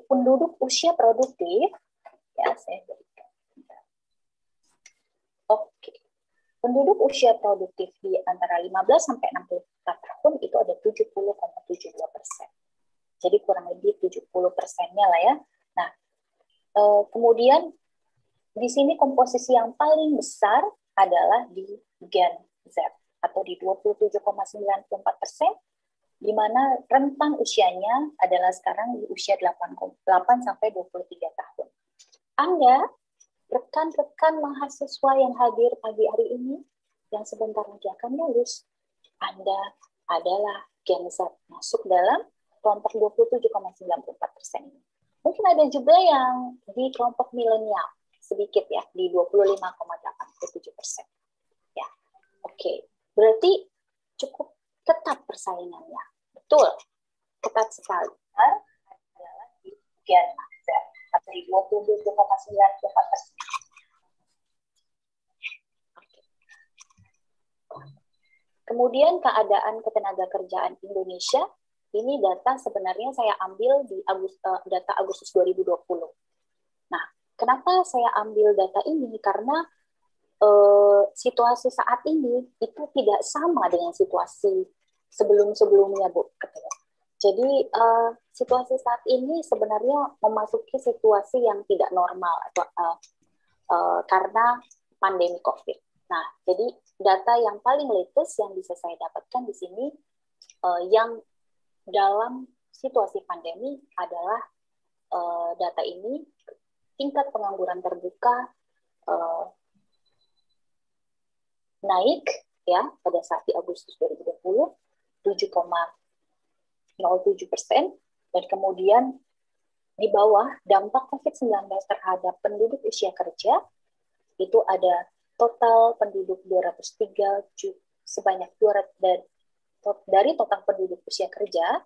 penduduk usia produktif, ya saya berikan. Oke. Penduduk usia produktif di antara 15 sampai 64 tahun itu ada 70,72%. Jadi kurang lebih 70%-nya lah ya. Nah, kemudian di sini komposisi yang paling besar adalah di Gen Z atau di 27,94%, di mana rentang usianya adalah sekarang di usia 8 sampai 23 tahun. Anda, rekan-rekan mahasiswa yang hadir pagi hari ini, yang sebentar lagi akan lulus, Anda adalah Gen Z, masuk dalam kelompok 27,94% ini. Mungkin ada juga yang di kelompok milenial, sedikit ya, di 25,87%. Ya, oke. Berarti cukup ketat persaingannya. Betul, ketat sekali. Adalah di Gen Z, atau di 27,94%. Kemudian keadaan ketenaga kerjaan Indonesia, ini data sebenarnya saya ambil di data Agustus 2020. Nah, kenapa saya ambil data ini? Karena situasi saat ini itu tidak sama dengan situasi sebelum-sebelumnya, Bu. Jadi situasi saat ini sebenarnya memasuki situasi yang tidak normal atau karena pandemi COVID. Nah, jadi data yang paling latest yang bisa saya dapatkan di sini yang dalam situasi pandemi adalah data ini tingkat pengangguran terbuka naik ya pada saat di Agustus 2020 7,07%, dan kemudian di bawah dampak COVID-19 terhadap penduduk usia kerja itu ada total penduduk 203 sebanyak 200 dari total penduduk usia kerja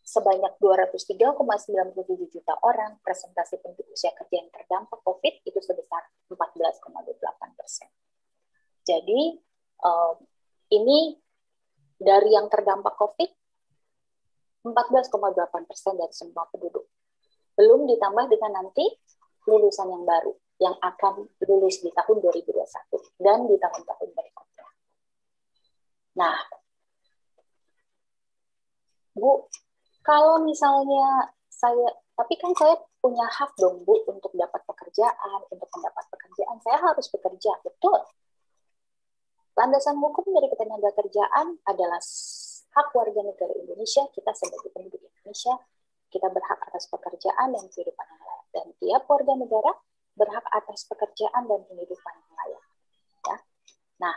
sebanyak 203,97 juta orang, presentasi penduduk usia kerja yang terdampak COVID itu sebesar 14,28%. Jadi ini dari yang terdampak COVID 14,8% dari semua penduduk. Belum ditambah dengan nanti lulusan yang baru yang akan lulus di tahun 2021 dan di tahun-tahun berikutnya. Nah, Bu, kalau misalnya tapi kan saya punya hak dong, Bu, untuk dapat pekerjaan, untuk mendapat pekerjaan, saya harus bekerja, betul. Landasan hukum dari ketenagakerjaan adalah hak warga negara Indonesia, kita sebagai penduduk Indonesia, kita berhak atas pekerjaan dan kehidupan yang layak. Dan tiap warga negara berhak atas pekerjaan dan kehidupan yang layak. Ya. Nah,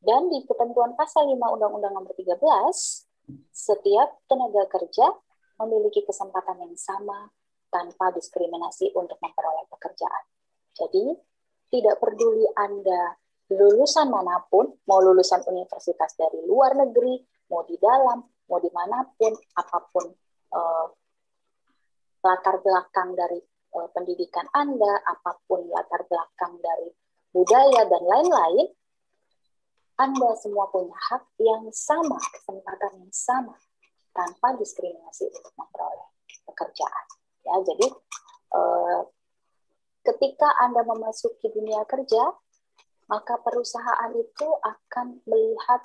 dan di ketentuan pasal 5 Undang-Undang Nomor 13, setiap tenaga kerja memiliki kesempatan yang sama tanpa diskriminasi untuk memperoleh pekerjaan. Jadi, tidak peduli Anda lulusan manapun, mau lulusan universitas dari luar negeri, mau di dalam, mau dimanapun, apapun latar belakang dari pendidikan Anda, apapun latar belakang dari budaya dan lain-lain, Anda semua punya hak yang sama, kesempatan yang sama, tanpa diskriminasi untuk memperoleh pekerjaan. Ya, jadi ketika Anda memasuki dunia kerja, maka perusahaan itu akan melihat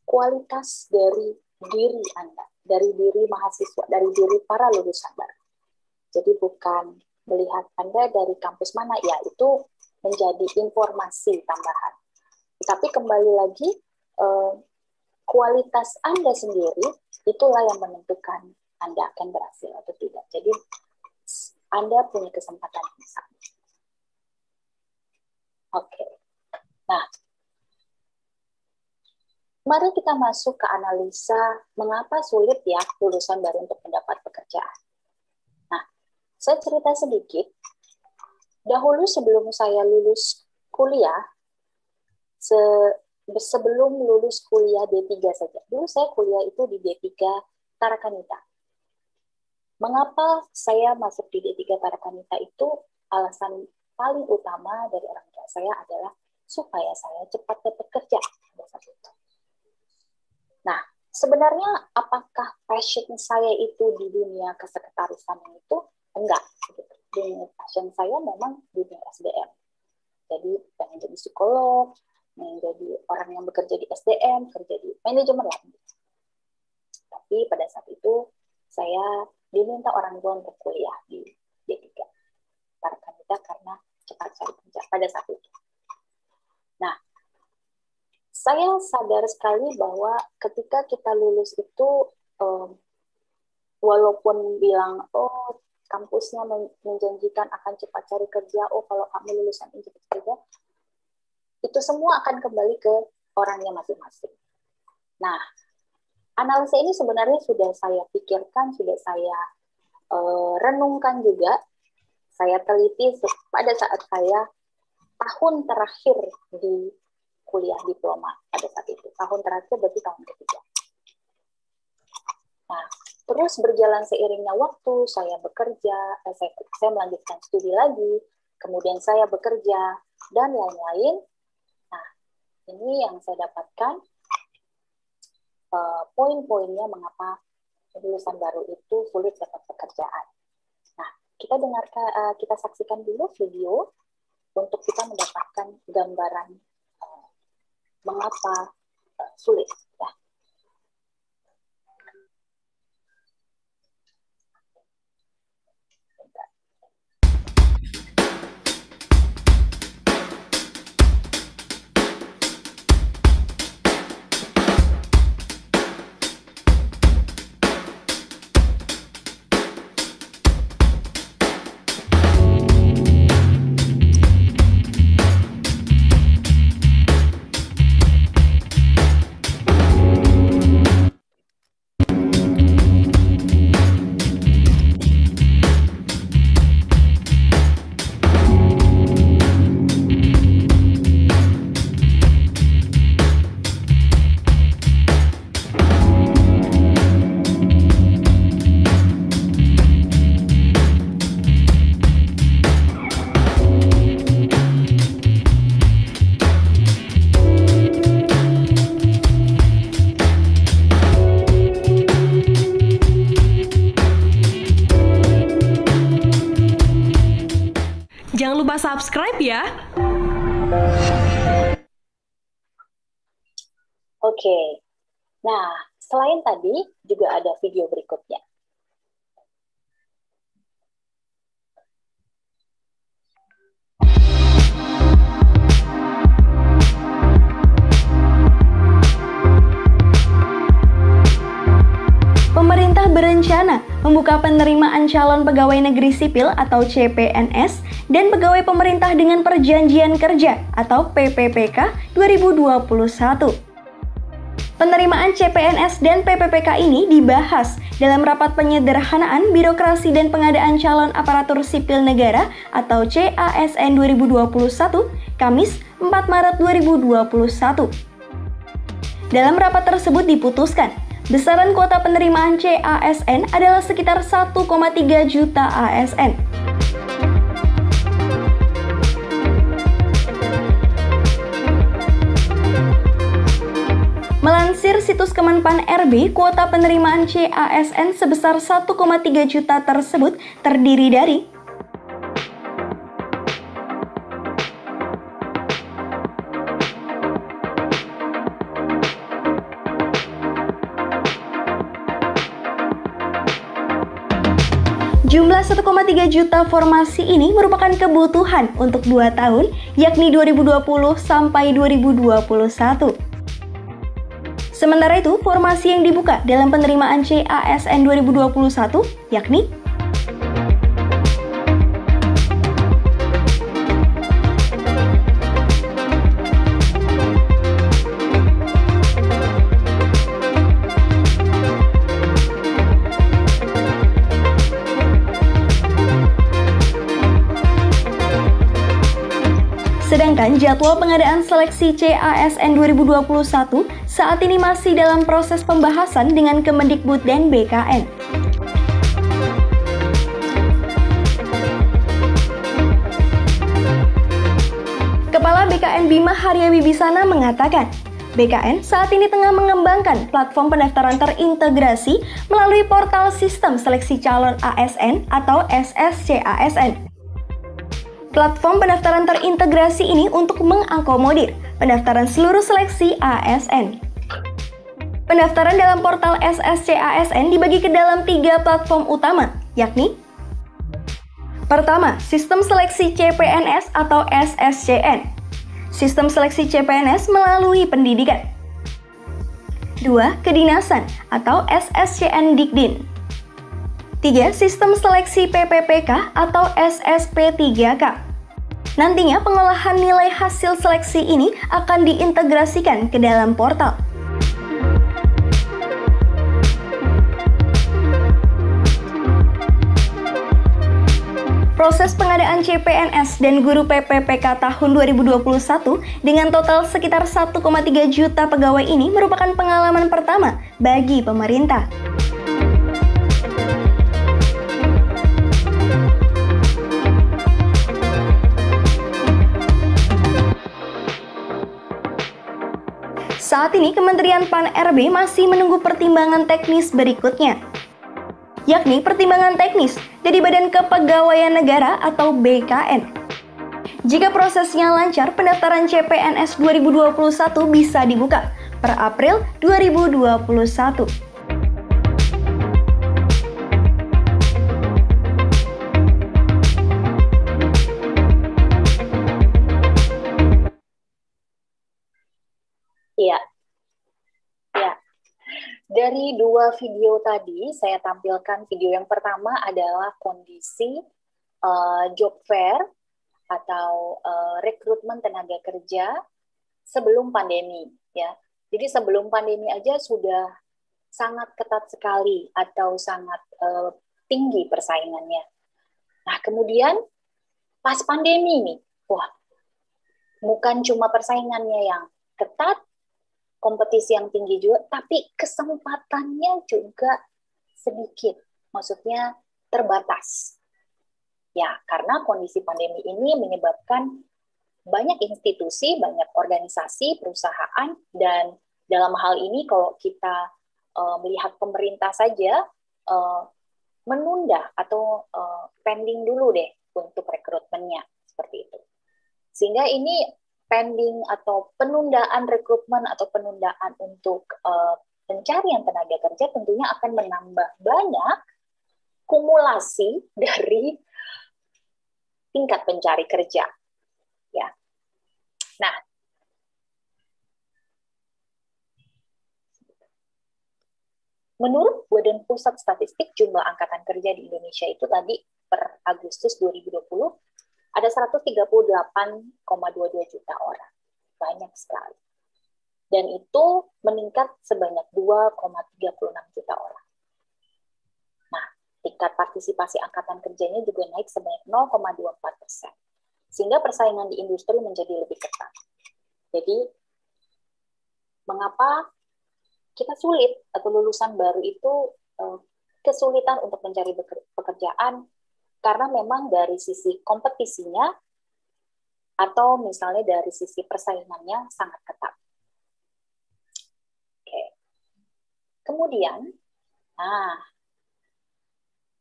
kualitas dari diri Anda, dari diri mahasiswa, dari diri para lulusan baru. Jadi bukan melihat Anda dari kampus mana, ya itu menjadi informasi tambahan. Tapi kembali lagi, kualitas Anda sendiri, itulah yang menentukan Anda akan berhasil atau tidak. Jadi Anda punya kesempatan yang sama. Oke. Nah, mari kita masuk ke analisa mengapa sulit ya lulusan baru untuk mendapat pekerjaan. Nah, saya cerita sedikit. Dahulu sebelum saya lulus kuliah, sebelum lulus kuliah D3 saja. Dulu saya kuliah itu di D3 Tarakanita. Mengapa saya masuk di D3 Tarakanita itu, alasan paling utama dari orang tua saya adalah supaya saya cepat dapat kerja. Nah, sebenarnya apakah passion saya itu di dunia kesekretarisan itu? Enggak. Dunia passion saya memang dunia SDM. Jadi pengen jadi psikolog, pengen jadi orang yang bekerja di SDM, kerja di manajemen lah. Tapi pada saat itu saya diminta orang tua untuk kuliah di D3. Karena cepat cari kerja pada saat itu. Nah, saya sadar sekali bahwa ketika kita lulus itu, walaupun bilang, oh kampusnya menjanjikan akan cepat cari kerja, oh kalau kamu lulusan ini cepat kerja, itu semua akan kembali ke orangnya masing-masing. Nah, analisa ini sebenarnya sudah saya pikirkan, sudah saya renungkan juga, saya teliti pada saat saya tahun terakhir di kuliah diploma pada saat itu. Tahun terakhir berarti tahun ketiga. Nah, terus berjalan seiringnya waktu, saya bekerja, saya melanjutkan studi lagi, kemudian saya bekerja, dan lain-lain. Nah, ini yang saya dapatkan poin-poinnya mengapa lulusan baru itu sulit dapat pekerjaan. Nah, kita saksikan dulu video untuk kita mendapatkan gambaran mengapa sulit. Ya. Jangan lupa subscribe ya. Oke. Nah, selain tadi juga ada video berikutnya. Pemerintah berencana membuka penerimaan calon pegawai negeri sipil atau CPNS dan pegawai pemerintah dengan perjanjian kerja atau PPPK 2021. Penerimaan CPNS dan PPPK ini dibahas dalam rapat penyederhanaan birokrasi dan pengadaan calon aparatur sipil negara atau CASN 2021, Kamis 4 Maret 2021. Dalam rapat tersebut diputuskan, besaran kuota penerimaan CASN adalah sekitar 1,3 juta ASN. Melansir situs Kemenpan RB, kuota penerimaan CASN sebesar 1,3 juta tersebut terdiri dari jumlah 1,3 juta formasi ini merupakan kebutuhan untuk 2 tahun, yakni 2020 sampai 2021. Sementara itu, formasi yang dibuka dalam penerimaan CASN 2021 yakni Sedangkan jadwal pengadaan seleksi CASN 2021 saat ini masih dalam proses pembahasan dengan Kemendikbud dan BKN. Kepala BKN Bima Haryawibisana mengatakan, BKN saat ini tengah mengembangkan platform pendaftaran terintegrasi melalui portal Sistem Seleksi Calon ASN atau SSCASN. Platform pendaftaran terintegrasi ini untuk mengakomodir pendaftaran seluruh seleksi ASN. Pendaftaran dalam portal SSCASN dibagi ke dalam 3 platform utama, yakni pertama, Sistem Seleksi CPNS atau SSCN. Sistem Seleksi CPNS melalui pendidikan. 2. Kedinasan atau SSCN Dikdin. 3. Sistem Seleksi PPPK atau SSP3K. Nantinya pengolahan nilai hasil seleksi ini akan diintegrasikan ke dalam portal. Proses pengadaan CPNS dan guru PPPK tahun 2021 dengan total sekitar 1,3 juta pegawai ini merupakan pengalaman pertama bagi pemerintah. Saat ini Kementerian PAN-RB masih menunggu pertimbangan teknis berikutnya, yakni pertimbangan teknis dari Badan Kepegawaian Negara atau BKN. Jika prosesnya lancar, pendaftaran CPNS 2021 bisa dibuka per April 2021. Iya, ya. Dari 2 video tadi, saya tampilkan video yang pertama adalah kondisi job fair atau rekrutmen tenaga kerja sebelum pandemi, ya. Jadi sebelum pandemi aja sudah sangat ketat sekali atau sangat tinggi persaingannya. Nah, kemudian pas pandemi nih, wah, bukan cuma persaingannya yang ketat, kompetisi yang tinggi juga, tapi kesempatannya juga sedikit, maksudnya terbatas. Ya, karena kondisi pandemi ini menyebabkan banyak institusi, banyak organisasi, perusahaan, dan dalam hal ini kalau kita melihat pemerintah saja menunda atau pending dulu deh untuk rekrutmennya, seperti itu. Sehingga ini pending atau penundaan rekrutmen atau penundaan untuk pencarian tenaga kerja tentunya akan menambah banyak kumulasi dari tingkat pencari kerja, ya. Nah, menurut Badan Pusat Statistik, jumlah angkatan kerja di Indonesia itu tadi per Agustus 2020 ada 138,22 juta orang. Banyak sekali. Dan itu meningkat sebanyak 2,36 juta orang. Nah, tingkat partisipasi angkatan kerjanya juga naik sebanyak 0,24%. Sehingga persaingan di industri menjadi lebih ketat. Jadi, mengapa kita sulit atau lulusan baru itu kesulitan untuk mencari pekerjaan? Karena memang dari sisi kompetisinya atau misalnya dari sisi persaingannya sangat ketat. Oke. Kemudian,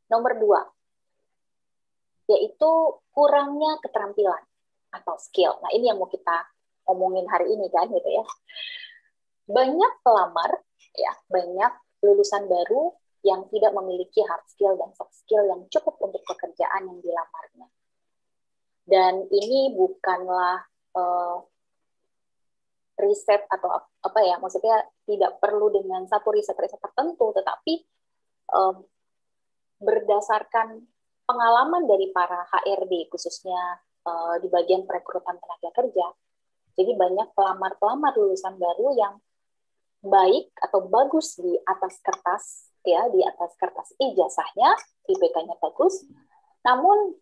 nomor 2, yaitu kurangnya keterampilan atau skill. Nah, ini yang mau kita omongin hari ini kan, gitu ya. Banyak pelamar, ya, banyak lulusan baru yang tidak memiliki hard skill dan soft skill yang cukup untuk pekerjaan yang dilamarnya. Dan ini bukanlah riset atau apa ya, maksudnya tidak perlu dengan satu riset-riset tertentu, tetapi berdasarkan pengalaman dari para HRD, khususnya di bagian perekrutan tenaga kerja. Jadi banyak pelamar-pelamar lulusan baru yang baik atau bagus di atas kertas, ya, di atas kertas ijazahnya, IPK-nya bagus, namun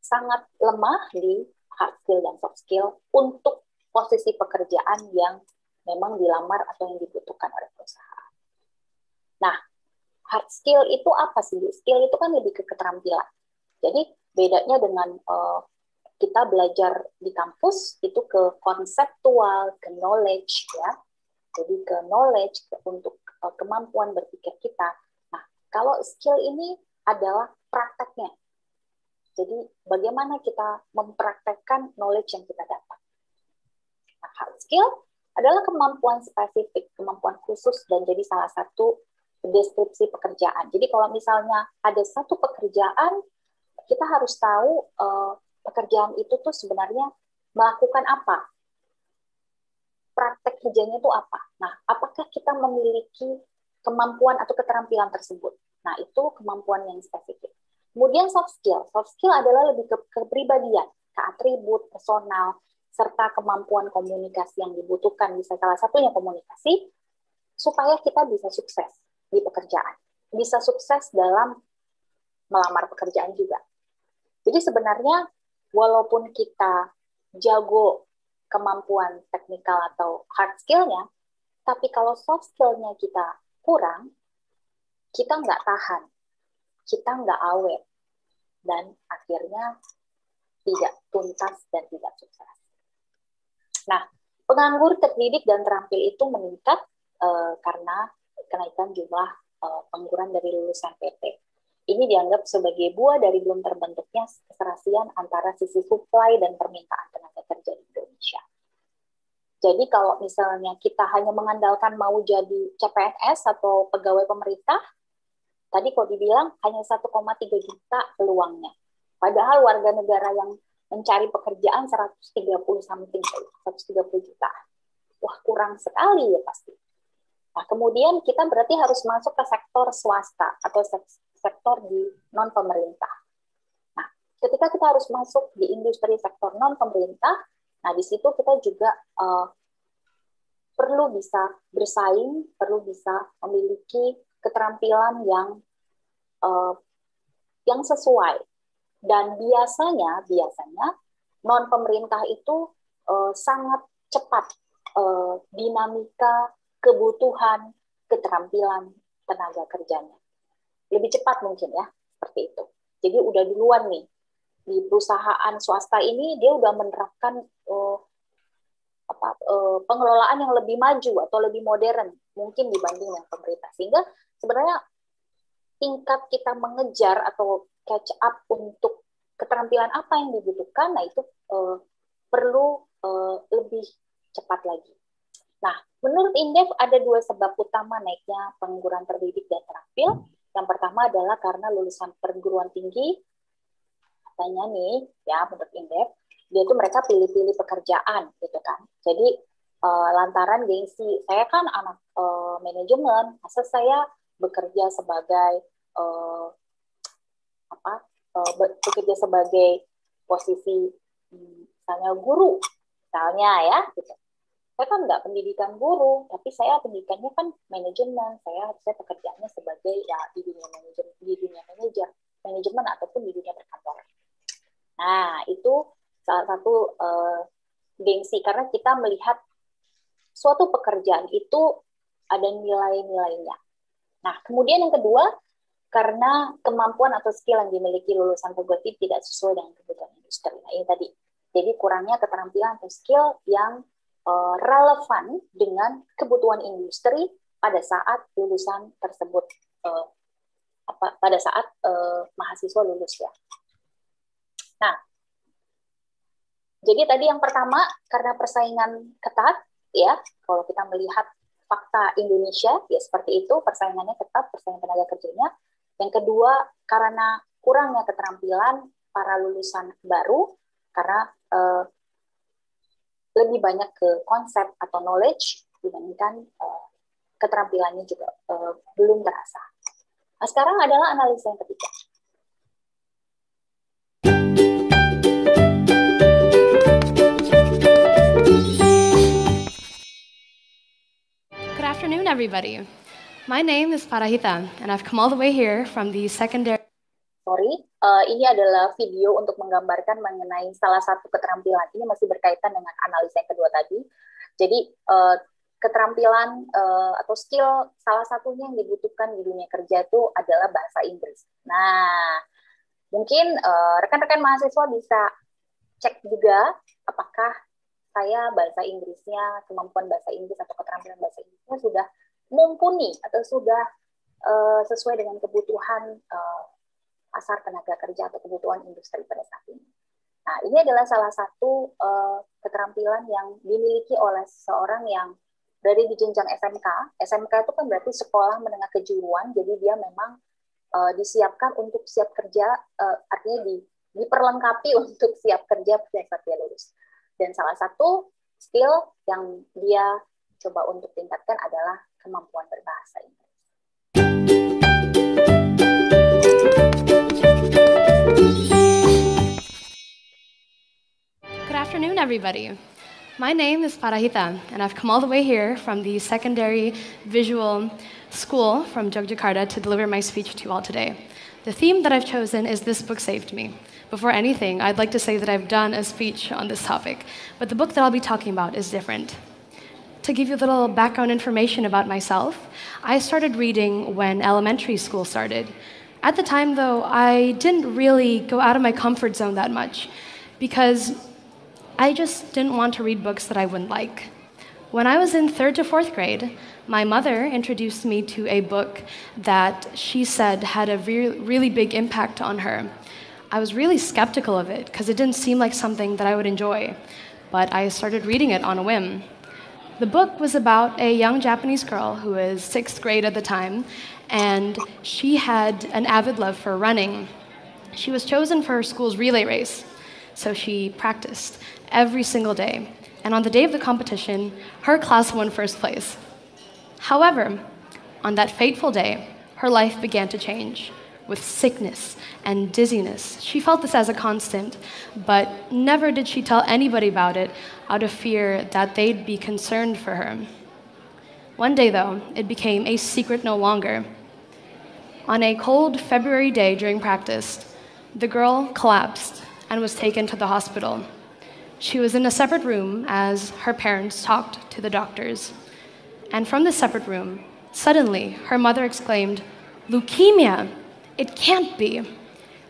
sangat lemah di hard skill dan soft skill untuk posisi pekerjaan yang memang dilamar atau yang dibutuhkan oleh perusahaan. Nah, hard skill itu apa sih? Skill itu kan lebih ke keterampilan. Jadi bedanya dengan kita belajar di kampus itu ke konseptual, ke knowledge ya. Jadi ke knowledge untuk kemampuan berpikir kita. Nah, kalau skill ini adalah prakteknya. Jadi bagaimana kita mempraktekkan knowledge yang kita dapat. Nah, hard skill adalah kemampuan spesifik, kemampuan khusus, dan jadi salah satu deskripsi pekerjaan. Jadi kalau misalnya ada satu pekerjaan, kita harus tahu pekerjaan itu tuh sebenarnya melakukan apa, praktek kerjanya itu apa. Nah, apakah kita memiliki kemampuan atau keterampilan tersebut? Nah, itu kemampuan yang spesifik. Kemudian soft skill. Soft skill adalah lebih ke kepribadian, ke atribut, personal, serta kemampuan komunikasi yang dibutuhkan. Bisa salah satunya komunikasi, supaya kita bisa sukses di pekerjaan. Bisa sukses dalam melamar pekerjaan juga. Jadi sebenarnya, walaupun kita jago kemampuan teknikal atau hard skill-nya, tapi kalau soft skill-nya kita kurang, kita nggak tahan, kita nggak awet, dan akhirnya tidak tuntas dan tidak sukses. Nah, penganggur terdidik dan terampil itu meningkat karena kenaikan jumlah pengangguran dari lulusan PT. Ini dianggap sebagai buah dari belum terbentuknya keserasian antara sisi supply dan permintaan tenaga kerja di Indonesia. Jadi kalau misalnya kita hanya mengandalkan mau jadi CPNS atau pegawai pemerintah, tadi kok dibilang hanya 1,3 juta peluangnya. Padahal warga negara yang mencari pekerjaan 130 something, 130 juta. Wah, kurang sekali ya pasti. Nah, kemudian kita berarti harus masuk ke sektor swasta atau sektor di non-pemerintah. Nah, ketika kita harus masuk di industri sektor non-pemerintah, nah di situ kita juga perlu bisa bersaing, perlu bisa memiliki keterampilan yang sesuai. Dan biasanya non-pemerintah itu sangat cepat dinamika kebutuhan keterampilan tenaga kerjanya. Lebih cepat mungkin ya, seperti itu. Jadi udah duluan nih, di perusahaan swasta ini dia udah menerapkan pengelolaan yang lebih maju atau lebih modern mungkin dibanding yang pemerintah. Sehingga sebenarnya tingkat kita mengejar atau catch up untuk keterampilan apa yang dibutuhkan, nah itu perlu lebih cepat lagi. Nah, menurut Indef ada 2 sebab utama naiknya pengangguran terdidik dan terampil. Yang pertama adalah karena lulusan perguruan tinggi, katanya nih, ya menurut Indef, dia itu mereka pilih-pilih pekerjaan, gitu kan. Jadi lantaran gengsi, saya kan anak manajemen, masa saya bekerja sebagai bekerja sebagai posisi misalnya guru, misalnya ya, gitu. Saya kan nggak pendidikan guru, tapi saya pendidikannya kan manajemen. Saya pekerjaannya sebagai ya di dunia manajemen ataupun di dunia perkantoran. Nah, itu salah satu gengsi karena kita melihat suatu pekerjaan itu ada nilai-nilainya. Nah, kemudian yang kedua, karena kemampuan atau skill yang dimiliki lulusan perguruan tinggi tidak sesuai dengan kebutuhan industri. Nah, ini tadi. Jadi kurangnya keterampilan atau skill yang relevan dengan kebutuhan industri pada saat lulusan tersebut, pada saat mahasiswa lulus ya. Nah, jadi tadi yang pertama karena persaingan ketat ya, kalau kita melihat fakta Indonesia ya seperti itu, persaingannya ketat, persaingan tenaga kerjanya. Yang kedua karena kurangnya keterampilan para lulusan baru karena lebih banyak ke konsep atau knowledge dibandingkan keterampilannya juga belum terasa. Nah, sekarang adalah analisa yang ketiga. Good afternoon, everybody. My name is Farahita, and I've come all the way here from the secondary. Ini adalah video untuk menggambarkan mengenai salah satu keterampilan. Ini masih berkaitan dengan analisa yang kedua tadi. Jadi keterampilan atau skill salah satunya yang dibutuhkan di dunia kerja itu adalah bahasa Inggris. Nah, mungkin rekan-rekan mahasiswa bisa cek juga apakah saya bahasa Inggrisnya, kemampuan bahasa Inggris atau keterampilan bahasa Inggrisnya sudah mumpuni atau sudah sesuai dengan kebutuhan pasar tenaga kerja atau kebutuhan industri pada saat ini. Nah, ini adalah salah satu keterampilan yang dimiliki oleh seseorang yang berada di jenjang SMK. SMK itu kan berarti sekolah menengah kejuruan, jadi dia memang disiapkan untuk siap kerja, artinya diperlengkapi untuk siap kerja pada saat dia lulus. Dan salah satu skill yang dia coba untuk tingkatkan adalah kemampuan berbahasa Inggris. Good afternoon, everybody. My name is Parahita, and I've come all the way here from the secondary visual school from Yogyakarta to deliver my speech to you all today. The theme that I've chosen is This Book Saved Me. Before anything, I'd like to say that I've done a speech on this topic, but the book that I'll be talking about is different. To give you a little background information about myself, I started reading when elementary school started. At the time, though, I didn't really go out of my comfort zone that much because I just didn't want to read books that I wouldn't like. When I was in 3rd to 4th grade, my mother introduced me to a book that she said had a really big impact on her. I was really skeptical of it because it didn't seem like something that I would enjoy, but I started reading it on a whim. The book was about a young Japanese girl who was 6th grade at the time, and she had an avid love for running. She was chosen for her school's relay race, so she practiced every single day. And on the day of the competition, her class won first place. However, on that fateful day, her life began to change with sickness and dizziness. She felt this as a constant, but never did she tell anybody about it out of fear that they'd be concerned for her. One day, though, it became a secret no longer. On a cold February day during practice, the girl collapsed and was taken to the hospital. She was in a separate room as her parents talked to the doctors. And from this separate room, suddenly, her mother exclaimed, "Leukemia! It can't be!"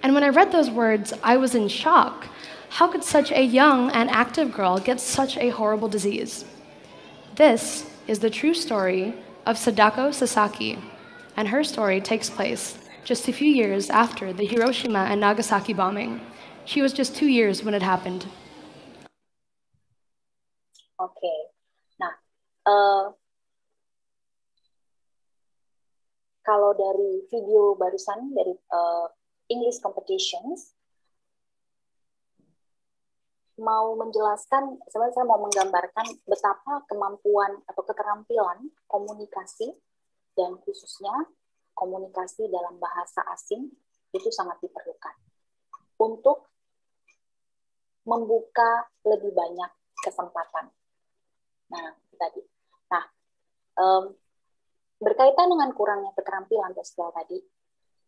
And when I read those words, I was in shock. How could such a young and active girl get such a horrible disease? This is the true story of Sadako Sasaki, and her story takes place just a few years after the Hiroshima and Nagasaki bombing. She was just 2 years when it happened. Oke, nah kalau dari video barusan dari English Competitions, mau menjelaskan, sebenarnya saya mau menggambarkan betapa kemampuan atau keterampilan komunikasi dan khususnya komunikasi dalam bahasa asing itu sangat diperlukan untuk membuka lebih banyak kesempatan. Nah, tadi. Nah, berkaitan dengan kurangnya keterampilan atau skill tadi,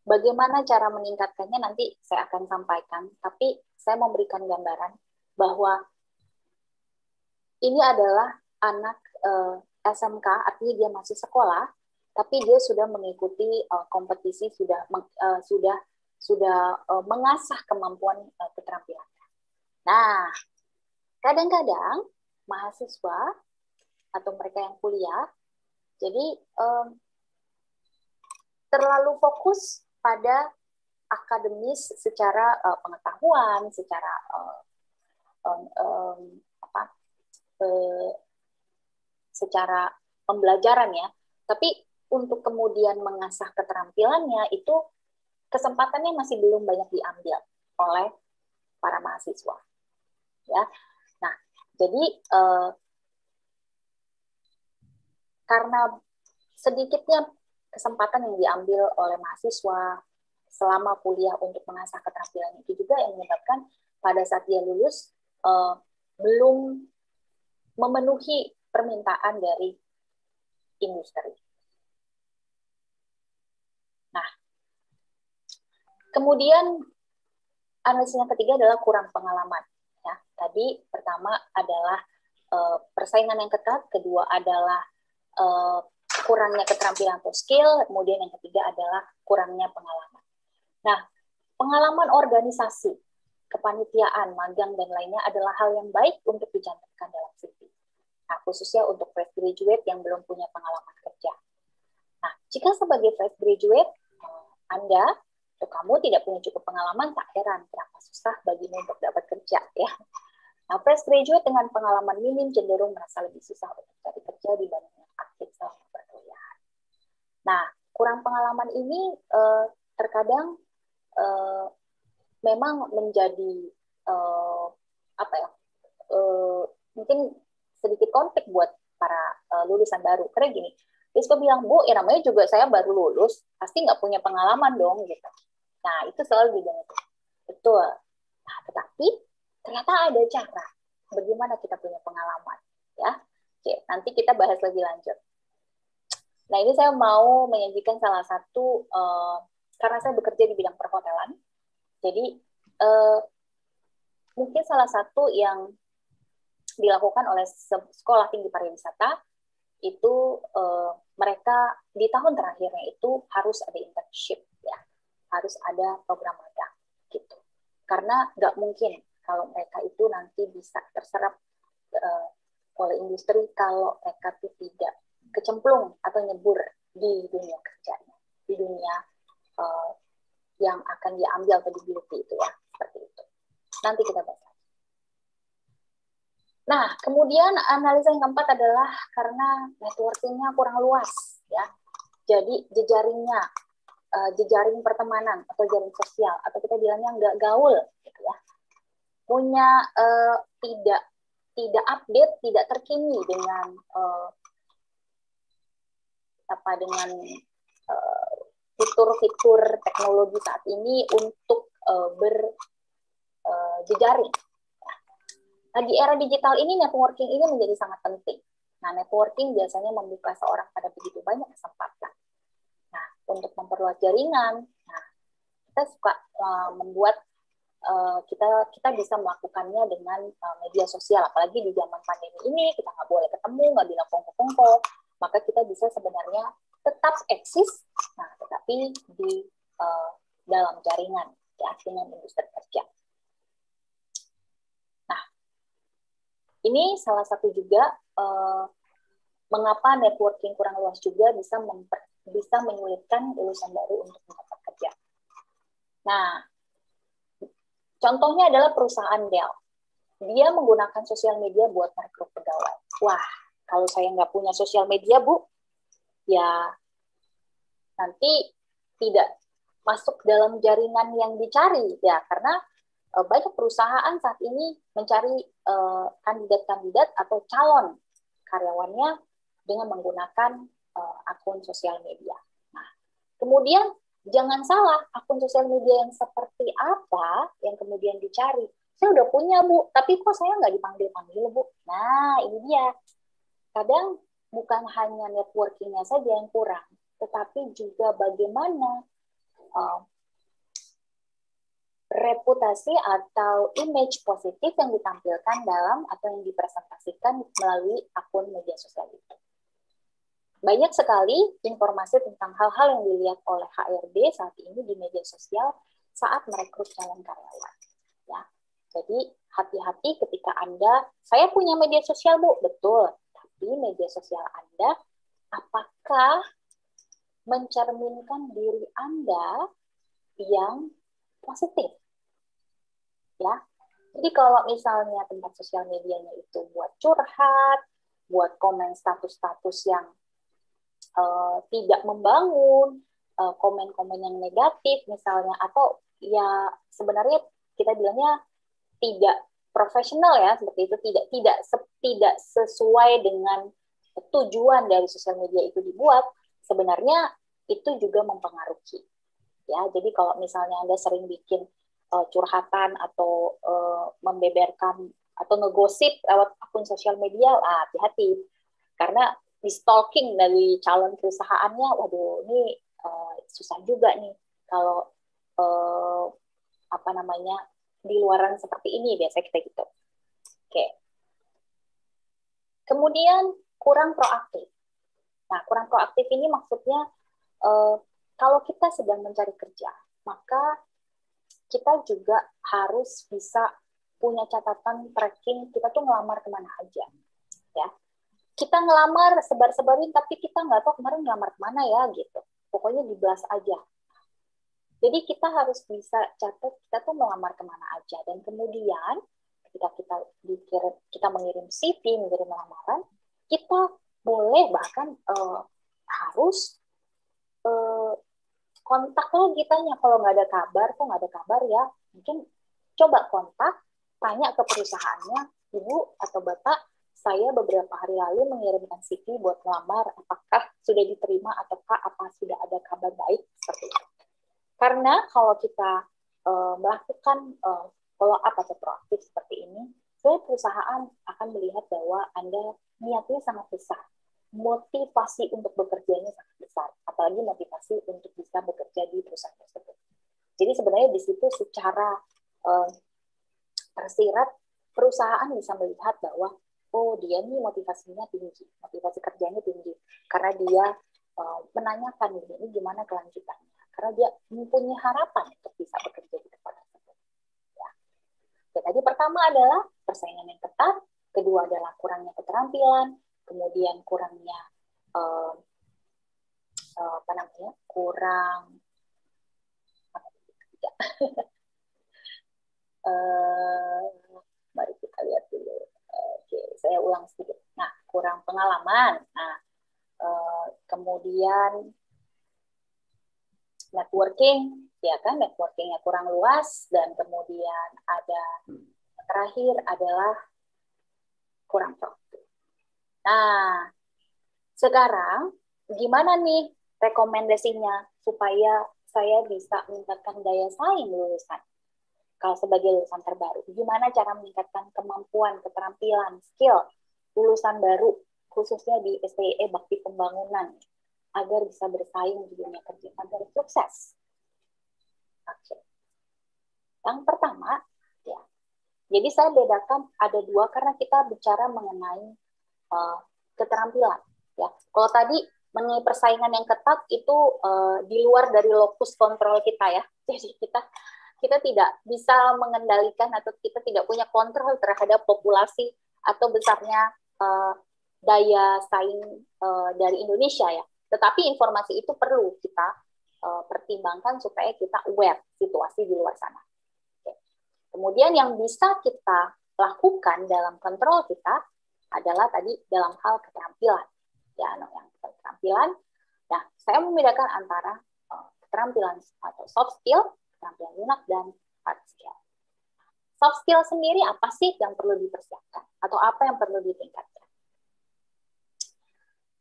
bagaimana cara meningkatkannya nanti saya akan sampaikan, tapi saya memberikan gambaran bahwa ini adalah anak SMK, artinya dia masih sekolah, tapi dia sudah mengikuti kompetisi, sudah mengasah kemampuan keterampilannya. Nah, kadang-kadang mahasiswa atau mereka yang kuliah, jadi terlalu fokus pada akademis secara pengetahuan, secara secara pembelajaran ya. Tapi untuk kemudian mengasah keterampilannya itu kesempatannya masih belum banyak diambil oleh para mahasiswa. Ya. Nah, jadi karena sedikitnya kesempatan yang diambil oleh mahasiswa selama kuliah untuk mengasah keterampilan itu juga yang menyebabkan pada saat dia lulus belum memenuhi permintaan dari industri. Nah, kemudian analisis yang ketiga adalah kurang pengalaman. Ya, tadi pertama adalah persaingan yang ketat, kedua adalah kurangnya keterampilan atau skill, kemudian yang ketiga adalah kurangnya pengalaman. Nah, pengalaman organisasi kepanitiaan, magang, dan lainnya adalah hal yang baik untuk dicantumkan dalam CV. Nah, khususnya untuk fresh graduate yang belum punya pengalaman kerja. Nah, jika sebagai fresh graduate, Anda atau kamu tidak punya cukup pengalaman, tak heran kenapa susah bagimu untuk dapat kerja, ya. Nah, fresh graduate dengan pengalaman minim cenderung merasa lebih susah untuk cari kerja dibanding yang aktif selama perkuliahan. Nah, kurang pengalaman ini terkadang memang menjadi mungkin sedikit konflik buat para lulusan baru. Karena gini, Rizko bilang, Bu, ya namanya juga saya baru lulus, pasti nggak punya pengalaman dong, gitu. Nah, itu selalu dibilang itu. Betul. Nah, tetapi ternyata ada cara bagaimana kita punya pengalaman, ya. Oke, nanti kita bahas lebih lanjut. Nah, ini saya mau menyajikan salah satu, karena saya bekerja di bidang perhotelan, jadi mungkin salah satu yang dilakukan oleh sekolah tinggi pariwisata itu mereka di tahun terakhirnya itu harus ada internship, ya, harus ada program magang, gitu. Karena nggak mungkin kalau mereka itu nanti bisa terserap oleh industri kalau mereka tuh tidak kecemplung atau nyebur di dunia kerjanya, di dunia yang akan diambil atau digeluti itu, ya, seperti itu. Nanti kita bahas. Nah, kemudian analisa yang keempat adalah karena networking-nya kurang luas, ya. Jadi jejaring pertemanan atau jaring sosial atau kita bilangnya nggak gaul, gitu ya. Punya tidak update, tidak terkini dengan fitur-fitur teknologi saat ini untuk berjejaring. Nah, di era digital ini, networking ini menjadi sangat penting. Nah, networking biasanya membuka seorang pada begitu banyak kesempatan. Nah, untuk memperluas jaringan, nah, kita suka membuat, kita bisa melakukannya dengan media sosial. Apalagi di zaman pandemi ini, kita nggak boleh ketemu, nggak bilang kongko-kongko, maka kita bisa sebenarnya tetap eksis, nah, tetapi di dalam jaringan, ya, dengan industri kerja. Ini salah satu juga mengapa networking kurang luas juga bisa menyulitkan lulusan baru untuk mendapat kerja. Nah, contohnya adalah perusahaan Dell. Dia menggunakan sosial media buat merekrut pegawai. Wah, kalau saya nggak punya sosial media, Bu, ya nanti tidak masuk dalam jaringan yang dicari, ya, karena banyak perusahaan saat ini mencari kandidat-kandidat atau calon karyawannya dengan menggunakan akun sosial media. Nah, kemudian jangan salah, akun sosial media yang seperti apa yang kemudian dicari. Saya udah punya, Bu, tapi kok saya nggak dipanggil-panggil, Bu? Nah, ini dia. Kadang bukan hanya networking-nya saja yang kurang, tetapi juga bagaimana reputasi atau image positif yang ditampilkan dalam atau yang dipresentasikan melalui akun media sosial itu. Banyak sekali informasi tentang hal-hal yang dilihat oleh HRD saat ini di media sosial saat merekrut calon karyawan. Ya, jadi hati-hati ketika saya punya media sosial, Bu, betul, tapi media sosial Anda apakah mencerminkan diri Anda yang positif, ya. Jadi kalau misalnya tempat sosial medianya itu buat curhat, buat komen status-status yang tidak membangun, komen-komen yang negatif misalnya, atau ya sebenarnya kita bilangnya tidak profesional, ya, seperti itu, tidak sesuai dengan tujuan dari sosial media itu dibuat, sebenarnya itu juga mempengaruhi. Ya, jadi kalau misalnya Anda sering bikin curhatan atau membeberkan atau ngegosip lewat akun sosial media, hati-hati. Karena di stalking dari calon perusahaannya, waduh, ini susah juga nih kalau di luaran seperti ini, biasanya kita gitu. Oke. Kemudian kurang proaktif. Nah, kurang proaktif ini maksudnya kalau kita sedang mencari kerja, maka kita juga harus bisa punya catatan tracking kita tuh ngelamar kemana aja, ya. Kita ngelamar sebar-sebarin, tapi kita nggak tahu kemarin ngelamar kemana ya, gitu. Pokoknya di blast aja. Jadi kita harus bisa catat kita tuh melamar kemana aja, dan kemudian ketika kita mengirim CV, mengirim lamaran, kita boleh bahkan harus kontak lagi, tanya kalau nggak ada kabar, kok nggak ada kabar ya, mungkin coba kontak, tanya ke perusahaannya, Ibu atau Bapak, saya beberapa hari lalu mengirimkan CV buat melamar, apakah sudah diterima ataukah apa sudah ada kabar baik, seperti itu. Karena kalau kita melakukan follow up atau proaktif seperti ini, perusahaan akan melihat bahwa Anda niatnya sangat besar, motivasi untuk bekerjanya sangat besar, apalagi motivasi untuk bisa bekerja di perusahaan tersebut. Jadi sebenarnya di situ secara tersirat perusahaan bisa melihat bahwa oh dia nih motivasinya tinggi, motivasi kerjanya tinggi, karena dia menanyakan ini gimana kelanjutannya, karena dia mempunyai harapan untuk bisa bekerja di tempat tersebut. Ya. Jadi pertama adalah persaingan yang ketat, kedua adalah kurangnya keterampilan, kemudian kurangnya mari kita lihat dulu. Oke, saya ulang sedikit. Nah, kurang pengalaman. Nah, kemudian networking, ya kan, networkingnya kurang luas, dan kemudian ada terakhir adalah kurang produktif. Nah, sekarang gimana nih rekomendasinya supaya saya bisa meningkatkan daya saing lulusan? Kalau sebagai lulusan terbaru, gimana cara meningkatkan kemampuan, keterampilan, skill lulusan baru, khususnya di STE Bakti Pembangunan, agar bisa bersaing di dunia kerja agar sukses? Oke. Yang pertama, ya. Jadi saya bedakan ada dua karena kita bicara mengenai keterampilan. Ya, kalau tadi mengenai persaingan yang ketat itu di luar dari lokus kontrol kita ya. Jadi kita tidak bisa mengendalikan atau kita tidak punya kontrol terhadap populasi atau besarnya daya saing dari Indonesia ya. Tetapi informasi itu perlu kita pertimbangkan supaya kita aware situasi di luar sana. Oke. Kemudian yang bisa kita lakukan dalam kontrol kita adalah tadi dalam hal keterampilan. Ya, yang keterampilan. Nah, saya membedakan antara keterampilan atau soft skill, keterampilan lunak, dan hard skill. Soft skill sendiri apa sih yang perlu dipersiapkan? Atau apa yang perlu ditingkatkan?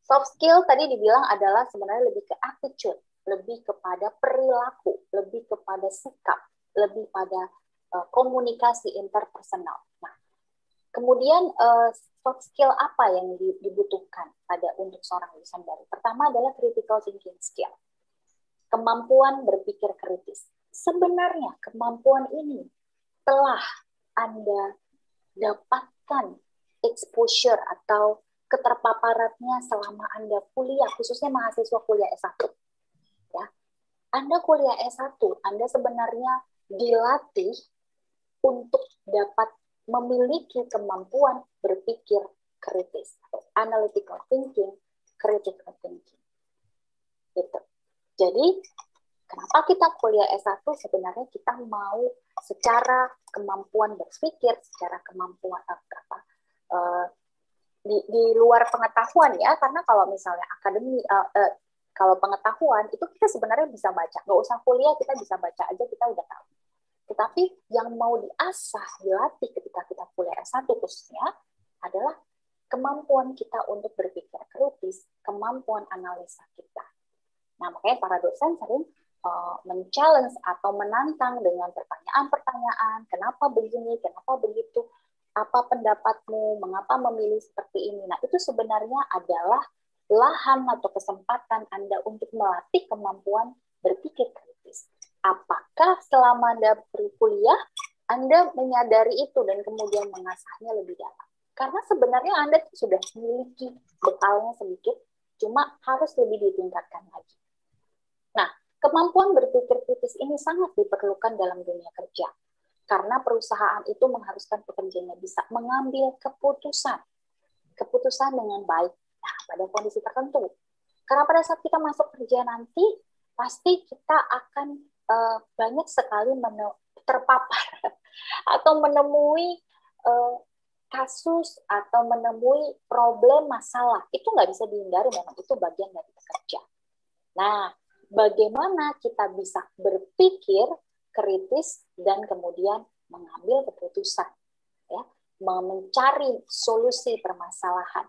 Soft skill tadi dibilang adalah sebenarnya lebih ke attitude, lebih kepada perilaku, lebih kepada sikap, lebih pada komunikasi interpersonal. Nah, kemudian soft skill apa yang dibutuhkan untuk seorang lulusan baru? Pertama adalah critical thinking skill, kemampuan berpikir kritis. Sebenarnya kemampuan ini telah Anda dapatkan exposure atau keterpaparannya selama Anda kuliah, khususnya mahasiswa kuliah S1. Ya. Anda kuliah S1, Anda sebenarnya dilatih untuk dapat memiliki kemampuan berpikir kritis, atau analytical thinking, critical thinking. Gitu. Jadi, kenapa kita kuliah S1? Sebenarnya kita mau secara kemampuan berpikir, secara kemampuan di luar pengetahuan ya, karena kalau misalnya akademi, kalau pengetahuan itu kita sebenarnya bisa baca, nggak usah kuliah kita bisa baca aja kita udah tahu. Tetapi yang mau diasah, dilatih ketika kita kuliah S1 khususnya adalah kemampuan kita untuk berpikir kritis, kemampuan analisa kita. Nah, makanya para dosen sering men-challenge atau menantang dengan pertanyaan-pertanyaan, kenapa begini, kenapa begitu, apa pendapatmu, mengapa memilih seperti ini. Nah, itu sebenarnya adalah lahan atau kesempatan Anda untuk melatih kemampuan berpikir kritis. Apakah selama Anda berkuliah, Anda menyadari itu dan kemudian mengasahnya lebih dalam? Karena sebenarnya Anda sudah memiliki bekalnya sedikit, cuma harus lebih ditingkatkan lagi. Nah, Kemampuan berpikir kritis ini sangat diperlukan dalam dunia kerja, karena perusahaan itu mengharuskan pekerjanya bisa mengambil keputusan dengan baik pada kondisi tertentu. Karena pada saat kita masuk kerja nanti, pasti kita akan banyak sekali terpapar atau menemui kasus atau menemui problem masalah. Itu nggak bisa dihindari, memang itu bagian dari pekerja. Nah, bagaimana kita bisa berpikir kritis dan kemudian mengambil keputusan, ya, mencari solusi permasalahan.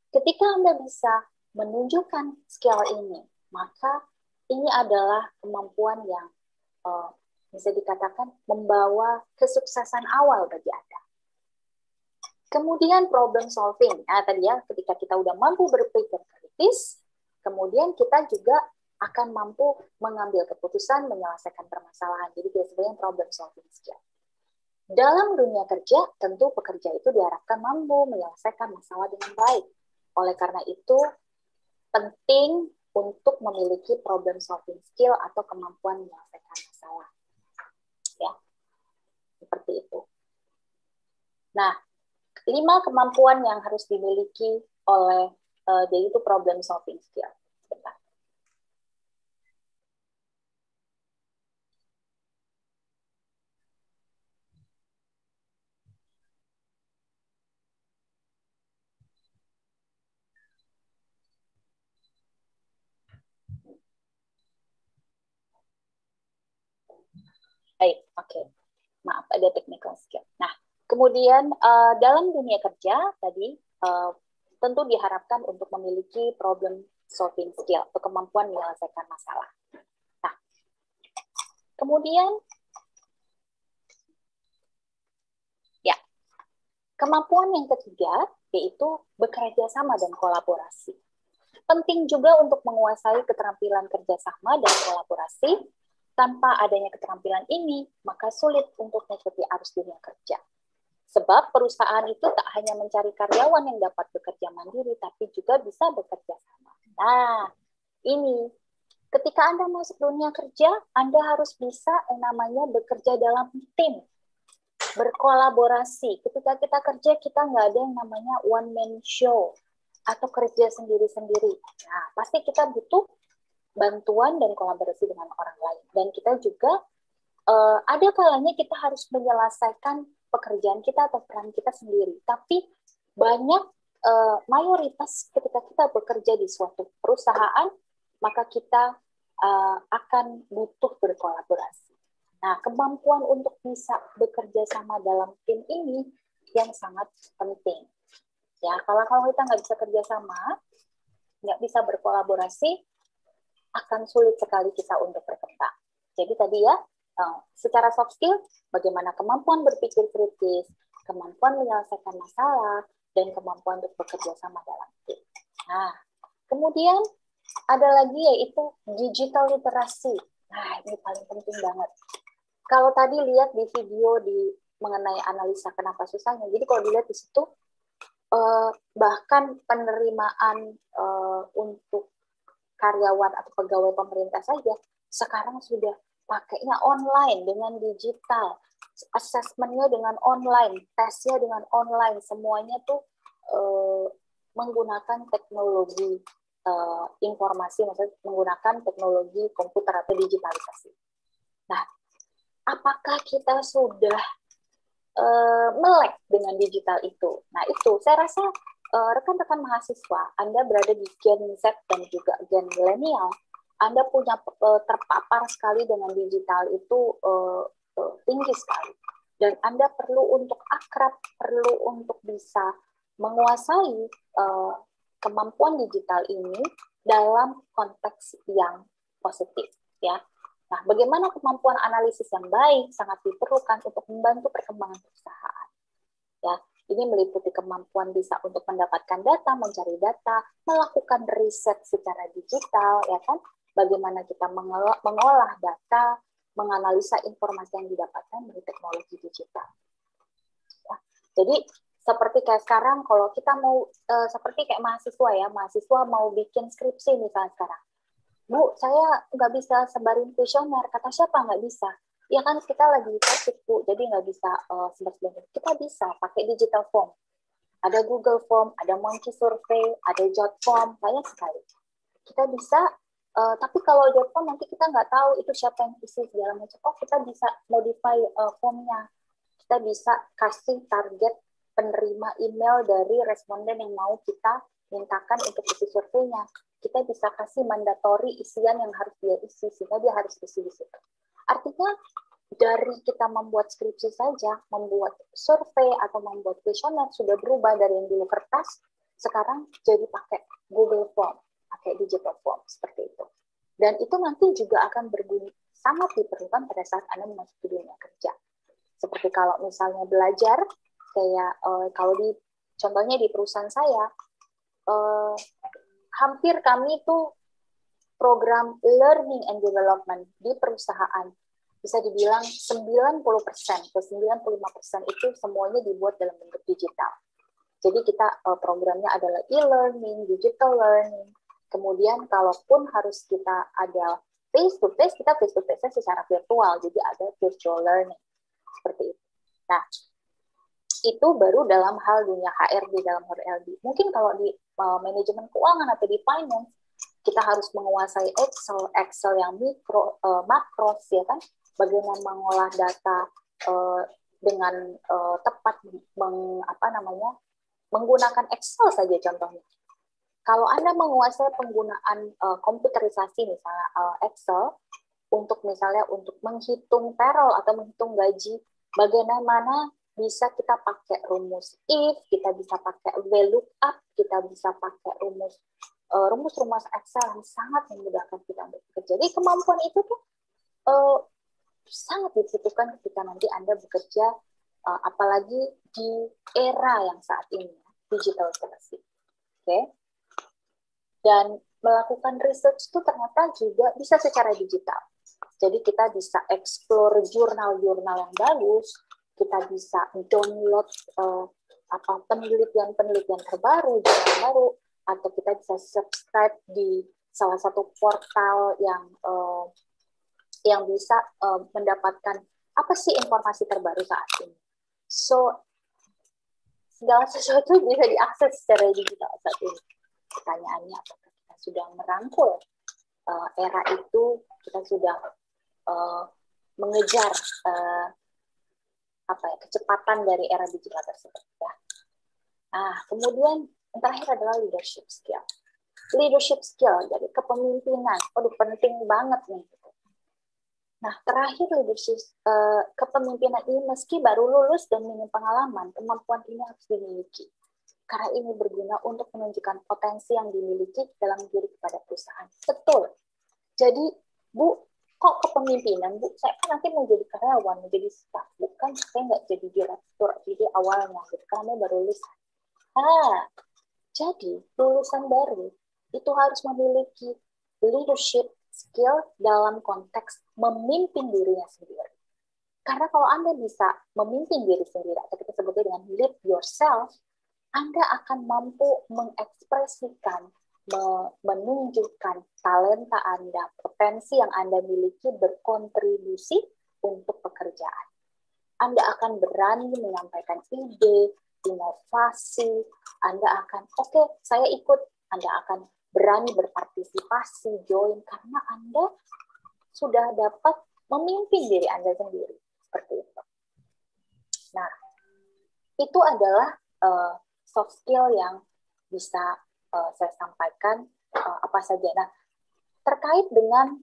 Ketika Anda bisa menunjukkan skill ini, maka ini adalah kemampuan yang bisa dikatakan membawa kesuksesan awal bagi Anda. Kemudian problem solving. Nah, tadi ya, ketika kita udah mampu berpikir kritis, kemudian kita juga akan mampu mengambil keputusan, menyelesaikan permasalahan. Jadi kita sebutnya problem solving skill. Dalam dunia kerja, tentu pekerja itu diharapkan mampu menyelesaikan masalah dengan baik. Oleh karena itu, penting untuk memiliki problem solving skill atau kemampuan menyelesaikan masalah. Ya, seperti itu. Nah, 5 kemampuan yang harus dimiliki oleh yaitu problem solving skill. Bentar. Baik, oke. Maaf, ada technical skill. Nah, kemudian dalam dunia kerja tadi tentu diharapkan untuk memiliki problem solving skill atau kemampuan menyelesaikan masalah. Nah, kemudian ya, kemampuan yang ketiga yaitu bekerja sama dan kolaborasi. Penting juga untuk menguasai keterampilan kerjasama dan kolaborasi. Tanpa adanya keterampilan ini, maka sulit untuk mengikuti arus dunia kerja. Sebab perusahaan itu tak hanya mencari karyawan yang dapat bekerja mandiri, tapi juga bisa bekerja sama. Nah, ini ketika Anda masuk dunia kerja, Anda harus bisa yang namanya bekerja dalam tim, berkolaborasi. Ketika kita kerja, kita nggak ada yang namanya one man show atau kerja sendiri-sendiri. Nah, pasti kita butuh bantuan dan kolaborasi dengan orang lain. Dan kita juga ada kalanya kita harus menyelesaikan pekerjaan kita atau peran kita sendiri. Tapi banyak mayoritas ketika kita bekerja di suatu perusahaan, maka kita akan butuh berkolaborasi. Nah, kemampuan untuk bisa bekerja sama dalam tim ini yang sangat penting. Ya, kalau kita nggak bisa kerja sama, nggak bisa berkolaborasi, akan sulit sekali kita untuk berkembang. Jadi tadi ya, secara soft skill, bagaimana kemampuan berpikir kritis, kemampuan menyelesaikan masalah, dan kemampuan untuk bekerja sama dalam tim. Nah, kemudian ada lagi yaitu digital literasi. Nah, ini paling penting banget. Kalau tadi lihat di video mengenai analisa kenapa susahnya, jadi kalau dilihat di situ, bahkan penerimaan untuk karyawan atau pegawai pemerintah saja sekarang sudah pakainya online dengan digital, assessment-nya dengan online, tesnya dengan online, semuanya tuh menggunakan teknologi informasi, maksudnya menggunakan teknologi komputer atau digitalisasi. Nah, apakah kita sudah melek dengan digital itu? Nah, itu saya rasa rekan-rekan mahasiswa, Anda berada di Gen Z dan juga Gen milenial, Anda punya terpapar sekali dengan digital itu tinggi sekali. Dan Anda perlu untuk akrab, perlu untuk bisa menguasai kemampuan digital ini dalam konteks yang positif, ya. Nah, bagaimana kemampuan analisis yang baik sangat diperlukan untuk membantu perkembangan perusahaan. Ya, ini meliputi kemampuan bisa untuk mendapatkan data, mencari data, melakukan riset secara digital, ya kan? Bagaimana kita mengolah data, menganalisa informasi yang didapatkan dari teknologi digital. Ya, jadi seperti kayak sekarang, kalau kita mau seperti kayak mahasiswa ya, mahasiswa mau bikin skripsi misalnya sekarang. Bu, saya nggak bisa sebarin kuesioner. Kata siapa nggak bisa? Ya kan kita lagi COVID, Bu, jadi nggak bisa sebar-sebarin. Kita bisa pakai digital form. Ada Google Form, ada Monkey Survey, ada Jot Form, banyak sekali. Kita bisa, tapi kalau Jot Form nanti kita nggak tahu itu siapa yang isi segala macam. Oh, kita bisa modify formnya. Kita bisa kasih target penerima email dari responden yang mau kita mintakan untuk isi surveinya. Kita bisa kasih mandatory isian yang harus dia isi, sehingga dia harus isi di situ. Artinya, dari kita membuat skripsi saja, membuat survei atau membuat kuesioner sudah berubah dari yang dulu kertas, sekarang jadi pakai Google Form, pakai digital form, seperti itu. Dan itu nanti juga akan berguna, sangat diperlukan pada saat Anda memasuki dunia kerja. Seperti kalau misalnya belajar, kayak kalau contohnya di perusahaan saya, hampir kami itu program learning and development di perusahaan, bisa dibilang 90% ke 95% itu semuanya dibuat dalam bentuk digital. Jadi kita programnya adalah e-learning, digital learning. Kemudian kalaupun harus kita ada face-to-face, kita face-to-face secara virtual, jadi ada virtual learning. Seperti itu. Nah, itu baru dalam hal dunia HRD, dalam HRD. Mungkin kalau di manajemen keuangan atau di finance, kita harus menguasai Excel yang makros, ya kan? Bagaimana mengolah data dengan tepat, menggunakan Excel saja contohnya. Kalau Anda menguasai penggunaan komputerisasi, misalnya Excel, untuk menghitung payroll atau menghitung gaji, bagaimana bisa kita pakai rumus if, kita bisa pakai VLOOKUP, kita bisa pakai rumus-rumus Excel yang sangat memudahkan kita untuk bekerja. Jadi kemampuan itu tuh sangat dibutuhkan ketika nanti Anda bekerja, apalagi di era yang saat ini, digital literacy. Okay? Dan melakukan research itu ternyata juga bisa secara digital. Jadi kita bisa explore jurnal-jurnal yang bagus, kita bisa download penelitian-penelitian terbaru, jurnal baru, atau kita bisa subscribe di salah satu portal yang bisa mendapatkan apa sih informasi terbaru saat ini. So, segala sesuatu bisa diakses secara digital saat ini. Pertanyaannya, apakah kita sudah merangkul era itu, kita sudah mengejar kecepatan dari era digital tersebut. Ya. Nah, kemudian yang terakhir adalah leadership skill. Leadership skill, jadi kepemimpinan. Waduh, penting banget nih. Nah, terakhir leadership kepemimpinan ini meski baru lulus dan minim pengalaman, kemampuan ini harus dimiliki. Karena ini berguna untuk menunjukkan potensi yang dimiliki dalam diri kepada perusahaan. Betul. Jadi, Bu, kok kepemimpinan, Bu? Saya kan nanti mau jadi karyawan, mau jadi staff. Bukan, saya nggak jadi direktur. Jadi awalnya, karena baru lulus. Jadi lulusan baru itu harus memiliki leadership skill dalam konteks memimpin dirinya sendiri. Karena kalau Anda bisa memimpin diri sendiri, atau kita sebutnya dengan lead yourself, Anda akan mampu mengekspresikan, menunjukkan talenta Anda, potensi yang Anda miliki berkontribusi untuk pekerjaan. Anda akan berani menyampaikan ide, inovasi, Anda akan, saya ikut, Anda akan berani berpartisipasi, join, karena Anda sudah dapat memimpin diri Anda sendiri. Seperti itu. Nah, itu adalah soft skill yang bisa saya sampaikan apa saja. Nah, terkait dengan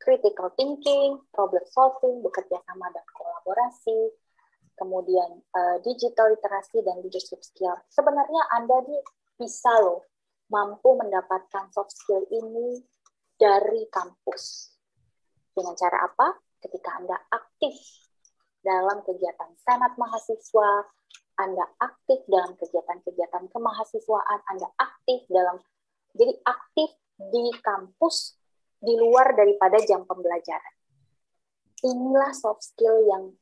critical thinking, problem solving, bekerja sama dan kolaborasi, kemudian digital literasi dan leadership skill. Sebenarnya Anda bisa mampu mendapatkan soft skill ini dari kampus. Dengan cara apa? Ketika Anda aktif dalam kegiatan senat mahasiswa, Anda aktif dalam kegiatan-kegiatan kemahasiswaan, Anda aktif di kampus di luar daripada jam pembelajaran. Inilah soft skill yang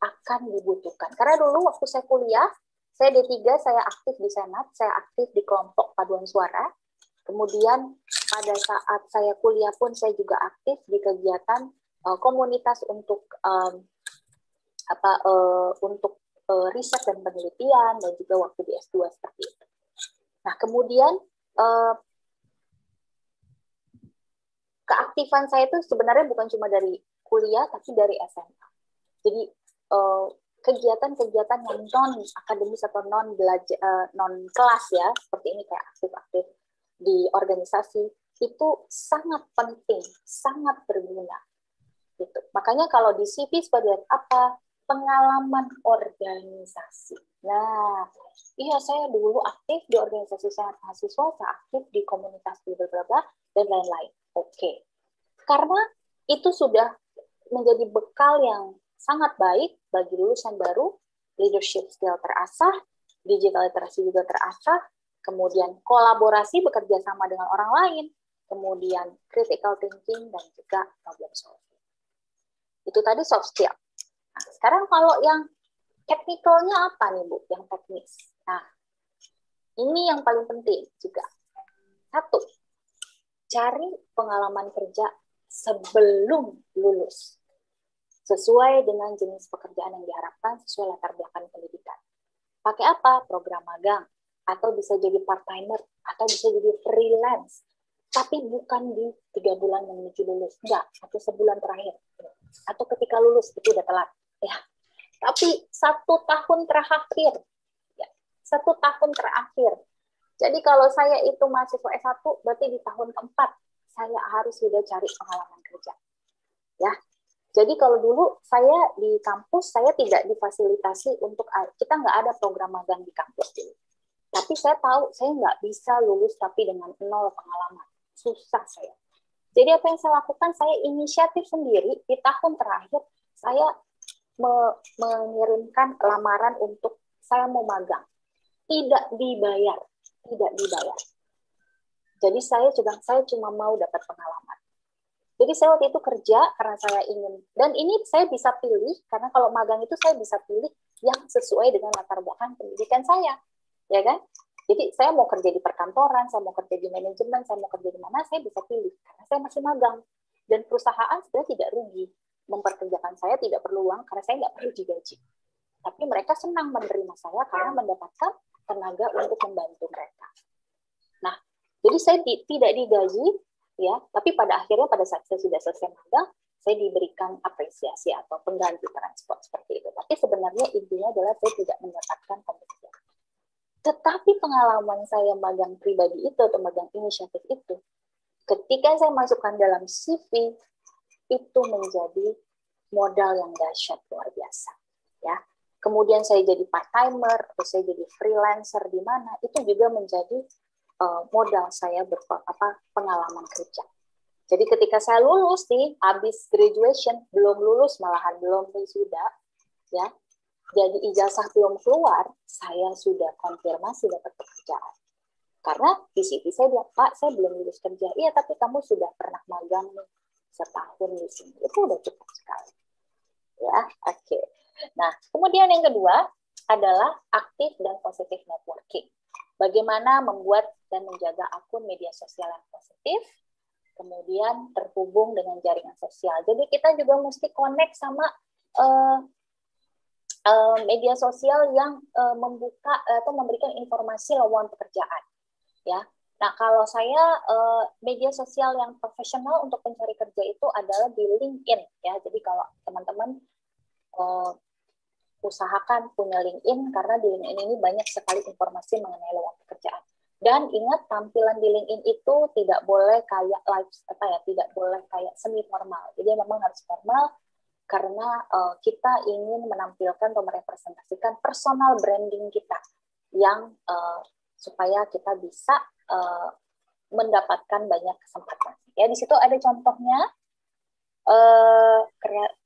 akan dibutuhkan. Karena dulu waktu saya kuliah, Saya D3, saya aktif di Senat, saya aktif di kelompok paduan suara. Kemudian pada saat saya kuliah pun saya juga aktif di kegiatan komunitas untuk riset dan penelitian, dan juga waktu di S2 seperti itu. Nah, kemudian keaktifan saya itu sebenarnya bukan cuma dari kuliah, tapi dari SMA. Jadi kegiatan-kegiatan yang non akademis atau non kelas ya, seperti ini kayak aktif-aktif di organisasi, itu sangat penting, sangat berguna. Gitu. Makanya kalau di CV sebagai apa? Pengalaman organisasi. Nah, iya saya dulu aktif di organisasi Senat Mahasiswa, saya aktif di komunitas beberapa dan lain-lain. Oke. Karena itu sudah menjadi bekal yang sangat baik bagi lulusan baru, leadership skill terasah, digital literasi juga terasah, kemudian kolaborasi bekerja sama dengan orang lain, kemudian critical thinking, dan juga problem solving. Itu tadi soft skill. Nah, sekarang kalau yang teknikalnya apa nih Bu? Yang teknis. Nah, ini yang paling penting juga. Satu, cari pengalaman kerja sebelum lulus. Sesuai dengan jenis pekerjaan yang diharapkan, sesuai latar belakang pendidikan. Pakai apa? Program magang. Atau bisa jadi part-timer. Atau bisa jadi freelance. Tapi bukan di 3 bulan menuju lulus. Enggak, atau sebulan terakhir. Atau ketika lulus, itu udah telat. Ya, tapi 1 tahun terakhir, ya, 1 tahun terakhir. Jadi kalau saya itu mahasiswa S1, berarti di tahun keempat saya harus sudah cari pengalaman kerja. Ya, jadi kalau dulu saya di kampus saya tidak difasilitasi untuk kita nggak ada program magang di kampus dulu. Tapi saya tahu saya nggak bisa lulus tapi dengan 0 pengalaman, susah saya. Jadi apa yang saya lakukan? Saya inisiatif sendiri di tahun terakhir saya mengirimkan lamaran untuk saya mau magang. Tidak dibayar. Jadi saya cuma mau dapat pengalaman. Jadi saya waktu itu kerja karena saya ingin, dan ini saya bisa pilih, karena kalau magang itu saya bisa pilih yang sesuai dengan latar belakang pendidikan saya. Ya kan? Jadi saya mau kerja di perkantoran, saya mau kerja di manajemen, saya mau kerja di mana, saya bisa pilih. Karena saya masih magang. Dan perusahaan sebenarnya tidak rugi memperkerjakan saya, tidak perlu uang karena saya nggak perlu digaji. Tapi mereka senang menerima saya karena mendapatkan tenaga untuk membantu mereka. Nah, jadi saya tidak digaji, ya. Tapi pada akhirnya pada saat saya sudah selesai magang, saya diberikan apresiasi atau pengganti transport seperti itu. Tapi sebenarnya intinya adalah saya tidak mendapatkan pekerjaan. Tetapi pengalaman saya magang pribadi itu atau magang inisiatif itu, ketika saya masukkan dalam CV, itu menjadi modal yang dahsyat luar biasa, ya. Kemudian saya jadi part-timer atau saya jadi freelancer di mana, itu juga menjadi modal saya pengalaman kerja. Jadi ketika saya lulus nih, habis graduation, belum lulus malahan belum wisuda, ya. Jadi ijazah belum keluar, saya sudah konfirmasi dapat pekerjaan. Karena di CV saya bilang, Pak, saya belum lulus kerja. Iya, tapi kamu sudah pernah magang nih, setahun di sini. Itu udah cukup sekali. Ya, oke. Nah, kemudian yang kedua adalah aktif dan positif networking. Bagaimana membuat dan menjaga akun media sosial yang positif, kemudian terhubung dengan jaringan sosial. Jadi kita juga mesti connect sama media sosial yang membuka atau memberikan informasi lowongan pekerjaan. Ya. Nah, kalau saya media sosial yang profesional untuk pencari kerja itu adalah di LinkedIn, ya. Jadi kalau teman-teman usahakan punya LinkedIn, karena di LinkedIn ini banyak sekali informasi mengenai lowongan pekerjaan. Dan ingat, tampilan di LinkedIn itu tidak boleh kayak tidak boleh kayak semi formal. Jadi memang harus formal karena kita ingin menampilkan atau merepresentasikan personal branding kita yang supaya kita bisa mendapatkan banyak kesempatan. Ya, di situ ada contohnya.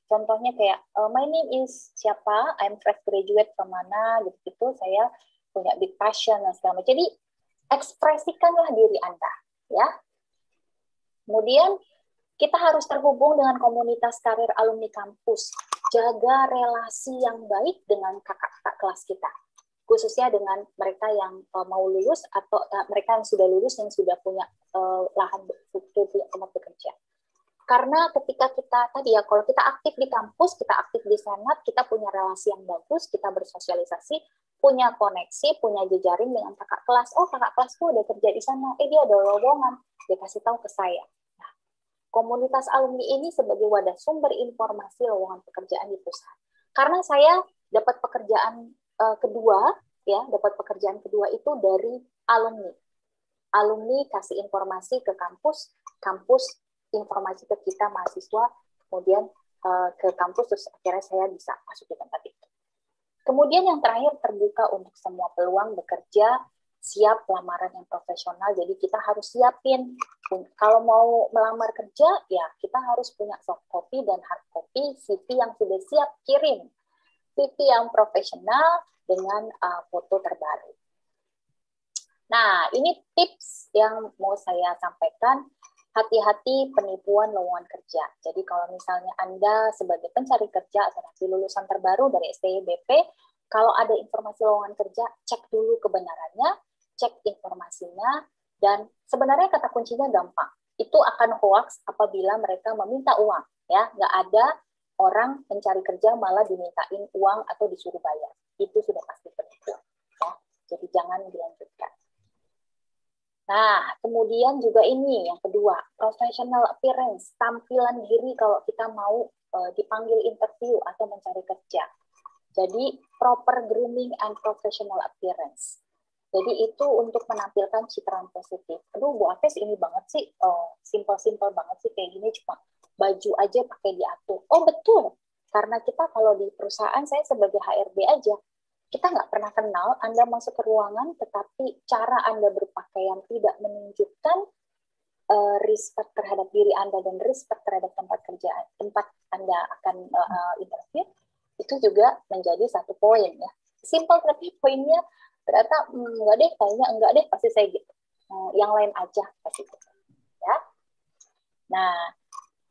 Contohnya kayak my name is siapa, I'm fresh graduate from mana, gitu-gitu, saya punya big passion dan segala macam. Jadi ekspresikanlah diri Anda, ya. Kemudian kita harus terhubung dengan komunitas karir alumni kampus. Jaga relasi yang baik dengan kakak-kakak kelas kita. khususnya dengan mereka yang mau lulus atau mereka yang sudah lulus yang sudah punya lahan tempat bekerja. Karena ketika kita tadi ya, kalau kita aktif di kampus, kita aktif di senat, kita punya relasi yang bagus, kita bersosialisasi, punya koneksi, punya jejaring dengan kakak kelas. Oh, kakak kelasku udah kerja di sana, dia ada lowongan, dia kasih tahu ke saya. Nah, komunitas alumni ini sebagai wadah sumber informasi lowongan pekerjaan di perusahaan. Karena saya dapat pekerjaan kedua, ya, dapat pekerjaan kedua itu dari alumni. Alumni kasih informasi ke kampus, kampus informasi ke kita mahasiswa, kemudian ke kampus, terus akhirnya saya bisa masuk di tempat itu. Kemudian yang terakhir, terbuka untuk semua peluang bekerja, siap lamaran yang profesional, jadi kita harus siapin, kalau mau melamar kerja, ya kita harus punya soft copy dan hard copy, CV yang sudah siap kirim, CV yang profesional dengan foto terbaru. Nah, ini tips yang mau saya sampaikan. Hati-hati penipuan lowongan kerja. Jadi kalau misalnya Anda sebagai pencari kerja atau nanti lulusan terbaru dari STYBP, kalau ada informasi lowongan kerja, cek dulu kebenarannya, cek informasinya, dan sebenarnya kata kuncinya gampang. Itu akan hoax apabila mereka meminta uang. Ya, nggak ada orang mencari kerja malah dimintain uang atau disuruh bayar. Itu sudah pasti penipuan. Ya, jadi jangan dilanjutkan. Nah, kemudian juga ini yang kedua, professional appearance, tampilan diri kalau kita mau dipanggil interview atau mencari kerja. Jadi, proper grooming and professional appearance. Jadi, itu untuk menampilkan citraan positif. Aduh, Bu Apes ini banget sih, simple-simple banget sih kayak gini, cuma baju aja pakai diatur. Oh, betul. Karena kita kalau di perusahaan, saya sebagai HRD aja, kita nggak pernah kenal, Anda masuk ke ruangan, tetapi cara Anda berpakaian tidak menunjukkan respect terhadap diri Anda dan respect terhadap tempat kerjaan, tempat Anda akan interview, itu juga menjadi satu poin ya. Simple tapi poinnya ternyata enggak deh, kayaknya enggak deh, pasti saya gitu. Yang lain aja pasti gitu. Ya. Nah,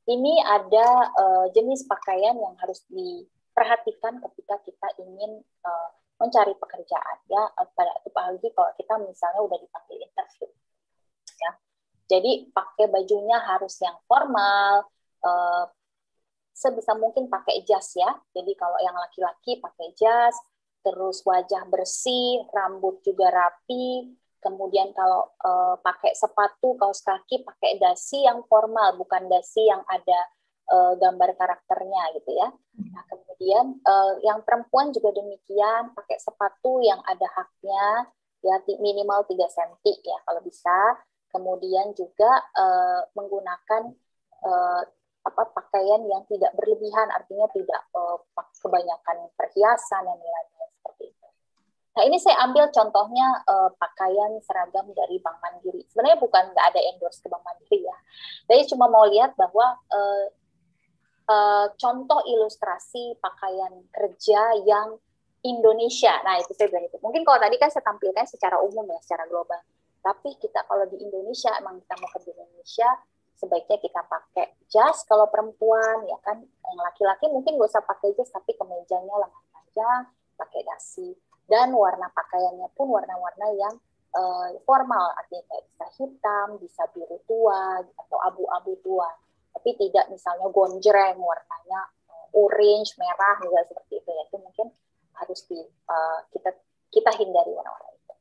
ini ada jenis pakaian yang harus diperhatikan ketika kita ingin mencari pekerjaan ya, apalagi kalau kita misalnya udah dipanggil interview ya. Jadi pakai bajunya harus yang formal, sebisa mungkin pakai jas ya. Jadi kalau yang laki-laki pakai jas, terus wajah bersih, rambut juga rapi. Kemudian kalau pakai sepatu, kaos kaki pakai dasi yang formal, bukan dasi yang ada gambar karakternya gitu ya. Nah, kemudian yang perempuan juga demikian, pakai sepatu yang ada haknya ya, minimal 3 cm ya kalau bisa. Kemudian juga menggunakan pakaian yang tidak berlebihan, artinya tidak kebanyakan perhiasan dan lain-lain seperti itu. Nah, ini saya ambil contohnya pakaian seragam dari Bank Mandiri. Sebenarnya bukan nggak ada endorse ke Bank Mandiri ya. Saya cuma mau lihat bahwa contoh ilustrasi pakaian kerja yang Indonesia. Nah, itu saya bilang itu. Mungkin kalau tadi kan saya tampilkan secara umum ya, secara global. Tapi kita kalau di Indonesia, emang kita mau kerja di Indonesia, sebaiknya kita pakai jas kalau perempuan, ya kan. Yang laki-laki mungkin nggak usah pakai jas, tapi kemejanya lengan panjang, pakai dasi. Dan warna pakaiannya pun warna-warna yang formal, artinya kayak bisa hitam, bisa biru tua, atau abu-abu tua. Tapi tidak misalnya gonjreng warnanya orange, merah, misalnya seperti itu ya. Itu mungkin harus kita hindari warna-warna itu.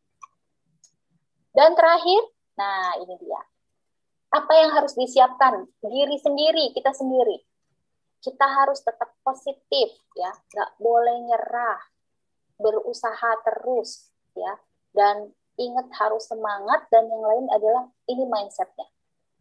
Dan terakhir, nah ini dia. Apa yang harus disiapkan? Diri sendiri, kita sendiri. Kita harus tetap positif ya, nggak boleh nyerah, berusaha terus ya. Dan ingat harus semangat, dan yang lain adalah ini mindsetnya.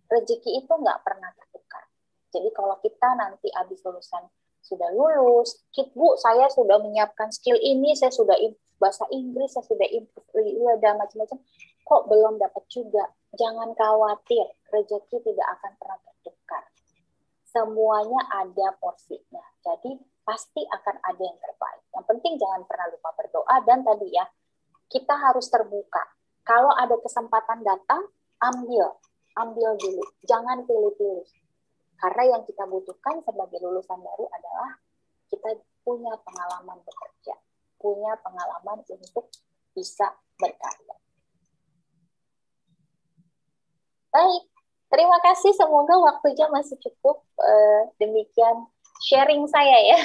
Rezeki itu nggak pernah tertukar. Jadi kalau kita nanti habis lulusan sudah lulus, Bu, saya sudah menyiapkan skill ini, saya sudah bahasa Inggris, saya sudah improve, dan macam-macam, kok belum dapat juga. Jangan khawatir, rezeki tidak akan pernah tertukar. Semuanya ada porsinya. Jadi pasti akan ada yang terbaik. Yang penting jangan pernah lupa berdoa, dan tadi ya, kita harus terbuka. Kalau ada kesempatan datang, ambil dulu. Jangan pilih-pilih. Karena yang kita butuhkan sebagai lulusan baru adalah kita punya pengalaman bekerja. punya pengalaman untuk bisa berkarya. Baik, terima kasih. Semoga waktunya masih cukup. Demikian sharing saya ya.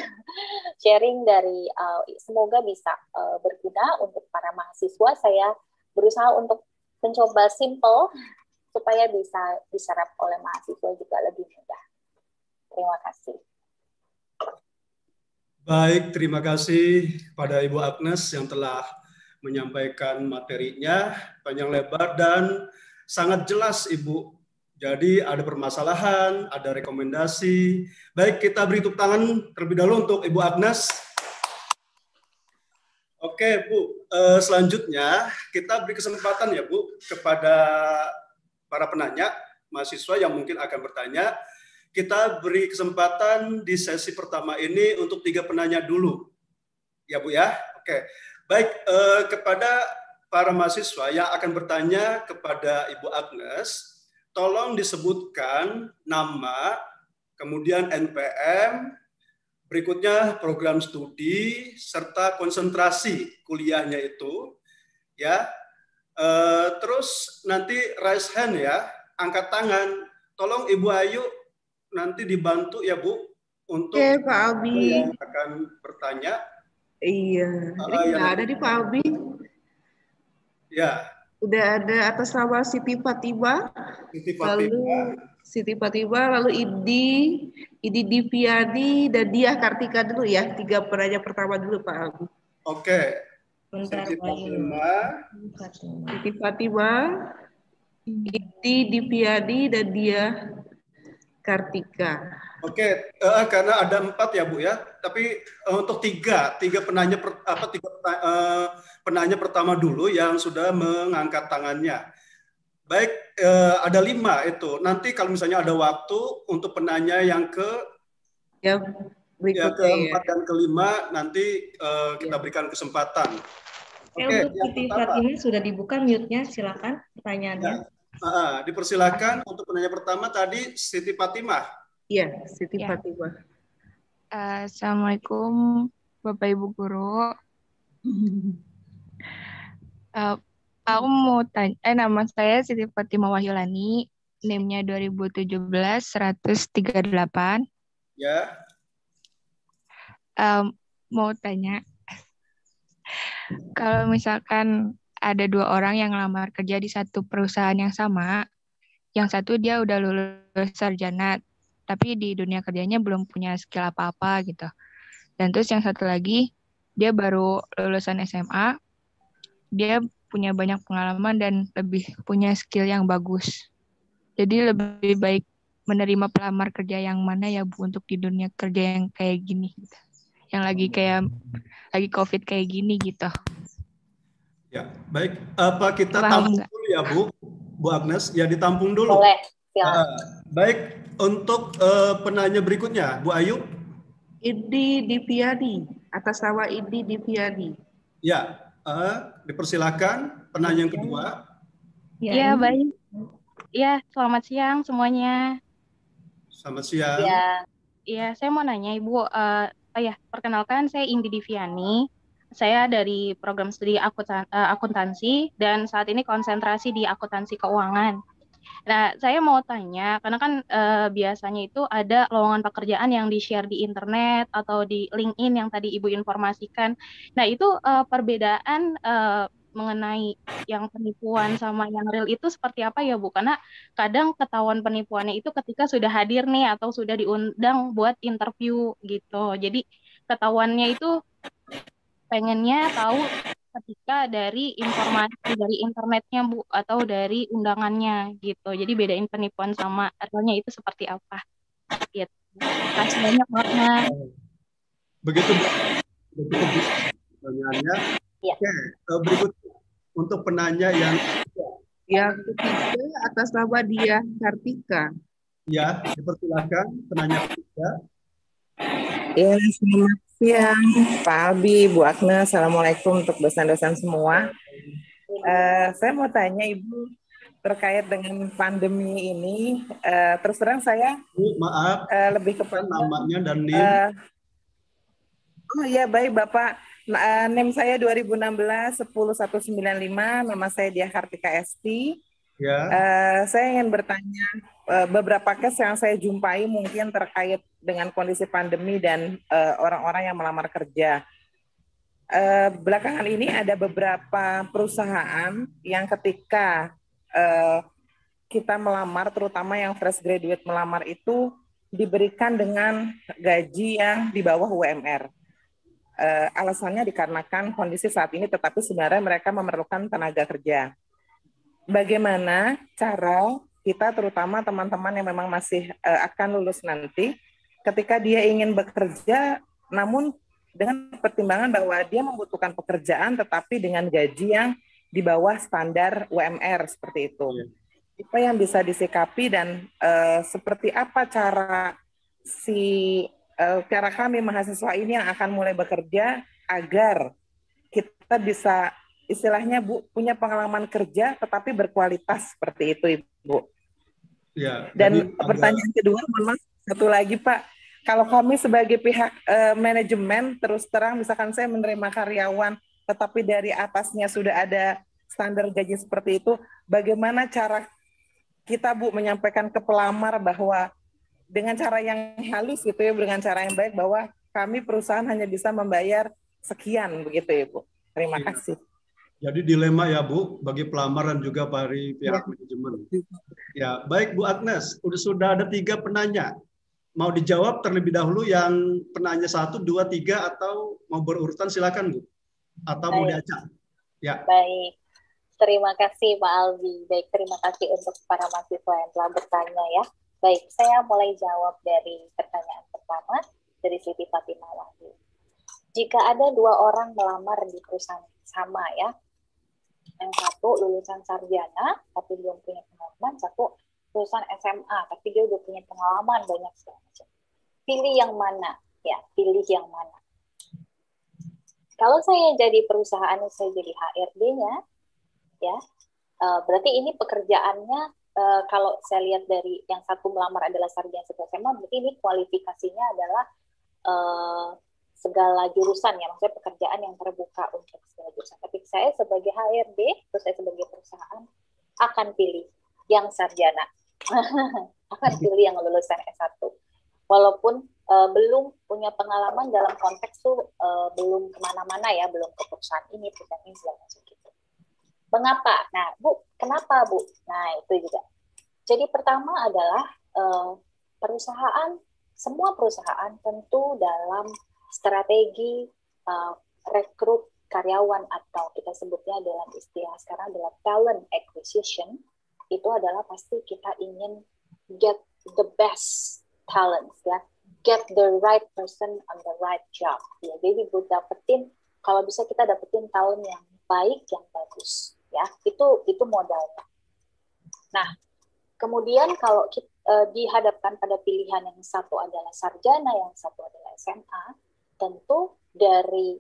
Sharing dari semoga bisa berguna untuk para mahasiswa. Saya berusaha untuk mencoba simple supaya bisa diserap oleh mahasiswa juga lebih mudah. Terima kasih. Baik, terima kasih pada Ibu Agnes yang telah menyampaikan materinya panjang lebar dan sangat jelas, Ibu. Jadi ada permasalahan, ada rekomendasi. Baik, kita beri tepuk tangan terlebih dahulu untuk Ibu Agnes. Oke, Bu. Selanjutnya kita beri kesempatan ya, Bu, kepada para penanya, mahasiswa yang mungkin akan bertanya. Kita beri kesempatan di sesi pertama ini untuk 3 penanya dulu. Ya, Bu ya? Oke. Baik, kepada para mahasiswa yang akan bertanya kepada Ibu Agnes, tolong disebutkan nama, kemudian NPM, berikutnya program studi, serta konsentrasi kuliahnya itu. Ya. Terus nanti raise hand ya, angkat tangan. Tolong Ibu Ayu nanti dibantu ya Bu untuk Pak Albi yang akan bertanya. Iya, ini nggak ada di Pak Albi. Ya. Udah ada atas nama Siti Fatima, lalu Idi Diviani, dan Diah Kartika dulu ya. 3 penanya pertama dulu Pak Albi. Oke. Siti Fatima, Idi Diviani, dan Diah Kartika. Oke, karena ada 4 ya Bu ya, tapi untuk tiga penanya penanya pertama dulu yang sudah mengangkat tangannya. Baik, ada 5 itu. Nanti kalau misalnya ada waktu untuk penanya yang keempat dan kelima nanti kita berikan kesempatan. Oke, untuk Siti Fatima sudah dibuka mute-nya, silakan pertanyaannya. Ya, dipersilakan untuk penanya pertama tadi Siti Fatimah. Iya, Siti Fatimah. Assalamualaikum Bapak Ibu Guru. Aku mau tanya, nama saya Siti Fatimah Wahyulani, NIM-nya 2017-138. Ya. Mau tanya, kalau misalkan ada 2 orang yang ngelamar kerja di satu perusahaan yang sama, yang satu dia udah lulus sarjana, tapi di dunia kerjanya belum punya skill apa-apa gitu. Dan terus yang satu lagi, dia baru lulusan SMA, dia punya banyak pengalaman dan lebih punya skill yang bagus. Jadi lebih baik menerima pelamar kerja yang mana ya Bu, untuk di dunia kerja yang kayak gini gitu. Yang lagi COVID kayak gini gitu. Ya, baik. Apa kita tampung dulu ya Bu Agnes? Ya, ditampung dulu. Boleh. Baik, untuk penanya berikutnya, Bu Ayu. Idi Diviani, atas nama Idi Diviani. Ya, dipersilakan penanya yang kedua. Iya, baik. Iya, selamat siang semuanya. Selamat siang. Iya, saya mau nanya Ibu. Perkenalkan saya Indi Diviani. Saya dari program studi akuntansi dan saat ini konsentrasi di akuntansi keuangan. Nah, saya mau tanya, karena kan biasanya itu ada lowongan pekerjaan yang di-share di internet atau di LinkedIn yang tadi Ibu informasikan. Nah, itu perbedaan mengenai yang penipuan sama yang real itu seperti apa ya Bu? Karena kadang ketahuan penipuannya itu ketika sudah hadir nih atau sudah diundang buat interview gitu. Jadi ketahuannya itu pengennya tahu ketika dari informasi dari internetnya Bu atau dari undangannya gitu. Jadi bedain penipuan sama realnya itu seperti apa gitu. Kasih banyak banget. Begitu pertanyaannya. Ya. Oke, berikut untuk penanya yang ketiga atas nama Diah Kartika. Ya, dipersilakan penanya ketiga. Ya, selamat siang Pak Albi, Bu Agnes, Assalamualaikum untuk dosen-dosen semua. Saya mau tanya Ibu terkait dengan pandemi ini. Terus terang saya maaf, lebih kepada namanya dan NIM. Oh iya baik Bapak, NIM saya 2016 10195, nama saya Diah Kartika Esti. Ya. Saya ingin bertanya, beberapa case yang saya jumpai mungkin terkait dengan kondisi pandemi dan orang-orang yang melamar kerja. Belakangan ini ada beberapa perusahaan yang ketika kita melamar, terutama yang fresh graduate melamar itu diberikan dengan gaji yang di bawah UMR. Alasannya dikarenakan kondisi saat ini, tetapi sebenarnya mereka memerlukan tenaga kerja. Bagaimana cara kita, terutama teman-teman yang memang masih akan lulus nanti, ketika dia ingin bekerja, namun dengan pertimbangan bahwa dia membutuhkan pekerjaan, tetapi dengan gaji yang di bawah standar UMR seperti itu. Apa yang bisa disikapi dan seperti apa cara cara kami mahasiswa ini yang akan mulai bekerja agar kita bisa istilahnya Bu punya pengalaman kerja tetapi berkualitas seperti itu Ibu. Ya, dan pertanyaan kedua, memang satu lagi Pak, kalau kami sebagai pihak manajemen terus terang misalkan saya menerima karyawan tetapi dari atasnya sudah ada standar gaji seperti itu, bagaimana cara kita Bu menyampaikan ke pelamar bahwa dengan cara yang halus gitu ya, dengan cara yang baik bahwa kami perusahaan hanya bisa membayar sekian begitu ya Bu. Terima kasih. Jadi dilema ya Bu bagi pelamar dan juga dari pihak manajemen. Ya, baik Bu Agnes, sudah ada 3 penanya. Mau dijawab terlebih dahulu yang penanya 1, 2, 3 atau mau berurutan silakan Bu. Atau mau diacak. Ya. Baik. Terima kasih Pak Albi. Baik, terima kasih untuk para mahasiswa yang telah bertanya ya. Baik, saya mulai jawab dari pertanyaan pertama dari Siti Fatimah Wahyu. Jika ada 2 orang melamar di perusahaan sama ya, yang satu lulusan sarjana tapi belum punya pengalaman, satu lulusan SMA tapi dia udah punya pengalaman banyak segala macam. Pilih yang mana? Ya, pilih yang mana. Kalau saya jadi perusahaan, saya jadi HRD-nya, ya, berarti ini pekerjaannya. Kalau saya lihat dari yang satu melamar adalah sarjana SMA, berarti ini kualifikasinya adalah segala jurusan ya, maksudnya pekerjaan yang terbuka untuk segala jurusan. Tapi saya sebagai HRD, terus saya sebagai perusahaan akan pilih yang sarjana, akan pilih yang lulusan S1. Walaupun belum punya pengalaman dalam konteks tuh belum kemana-mana ya, belum ke perusahaan ini segala macam gitu. Mengapa? Nah, Bu, kenapa Bu? Nah, itu juga. Jadi pertama adalah semua perusahaan tentu dalam strategi rekrut karyawan atau kita sebutnya dalam istilah sekarang adalah talent acquisition, itu adalah pasti kita ingin get the best talents ya, get the right person on the right job. Ya, jadi buat dapetin, kalau bisa kita dapetin talent yang baik, yang bagus. Ya, itu modalnya. Nah, kemudian kalau kita dihadapkan pada pilihan yang satu adalah sarjana, yang satu adalah SMA, tentu dari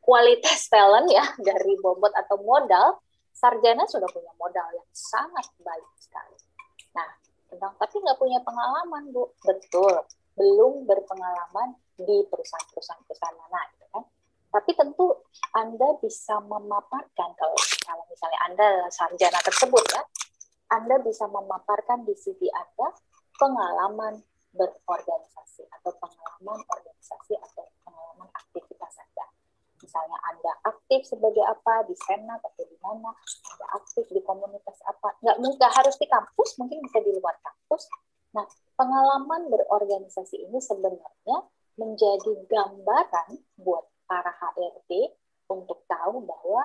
kualitas talent ya, dari bobot atau modal, sarjana sudah punya modal yang sangat baik sekali. Nah, tapi nggak punya pengalaman Bu, betul, belum berpengalaman di perusahaan mana, gitu kan? Tapi tentu Anda bisa memaparkan, kalau misalnya Anda adalah sarjana tersebut ya, Anda bisa memaparkan di CV Anda pengalaman berorganisasi atau pengalaman organisasi atau pengalaman aktivitas Anda. Misalnya Anda aktif sebagai apa, di senat atau di mana, Anda aktif di komunitas apa, nggak harus di kampus, mungkin bisa di luar kampus. Nah, pengalaman berorganisasi ini sebenarnya menjadi gambaran buat para HRD untuk tahu bahwa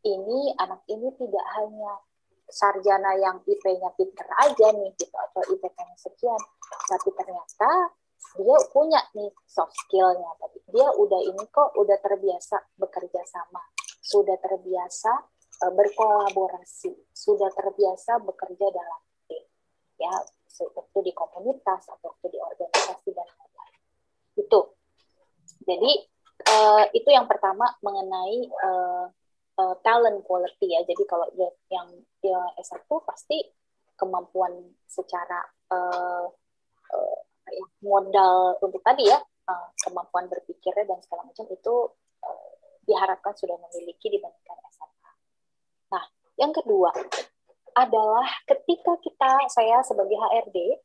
ini anak ini tidak hanya sarjana yang IP-nya pinter aja nih gitu, atau IPK-nya sekian, tapi ternyata dia punya nih soft skill-nya tadi. Dia udah terbiasa bekerja sama, sudah terbiasa berkolaborasi, sudah terbiasa bekerja dalam tim, ya, waktu di komunitas atau waktu di organisasi dan lain-lain. Itu. Jadi itu yang pertama mengenai talent quality ya. Jadi kalau yang S1 pasti kemampuan secara modal untuk tadi ya, kemampuan berpikirnya dan segala macam itu diharapkan sudah memiliki dibandingkan SMA. Nah, yang kedua adalah ketika saya sebagai HRD,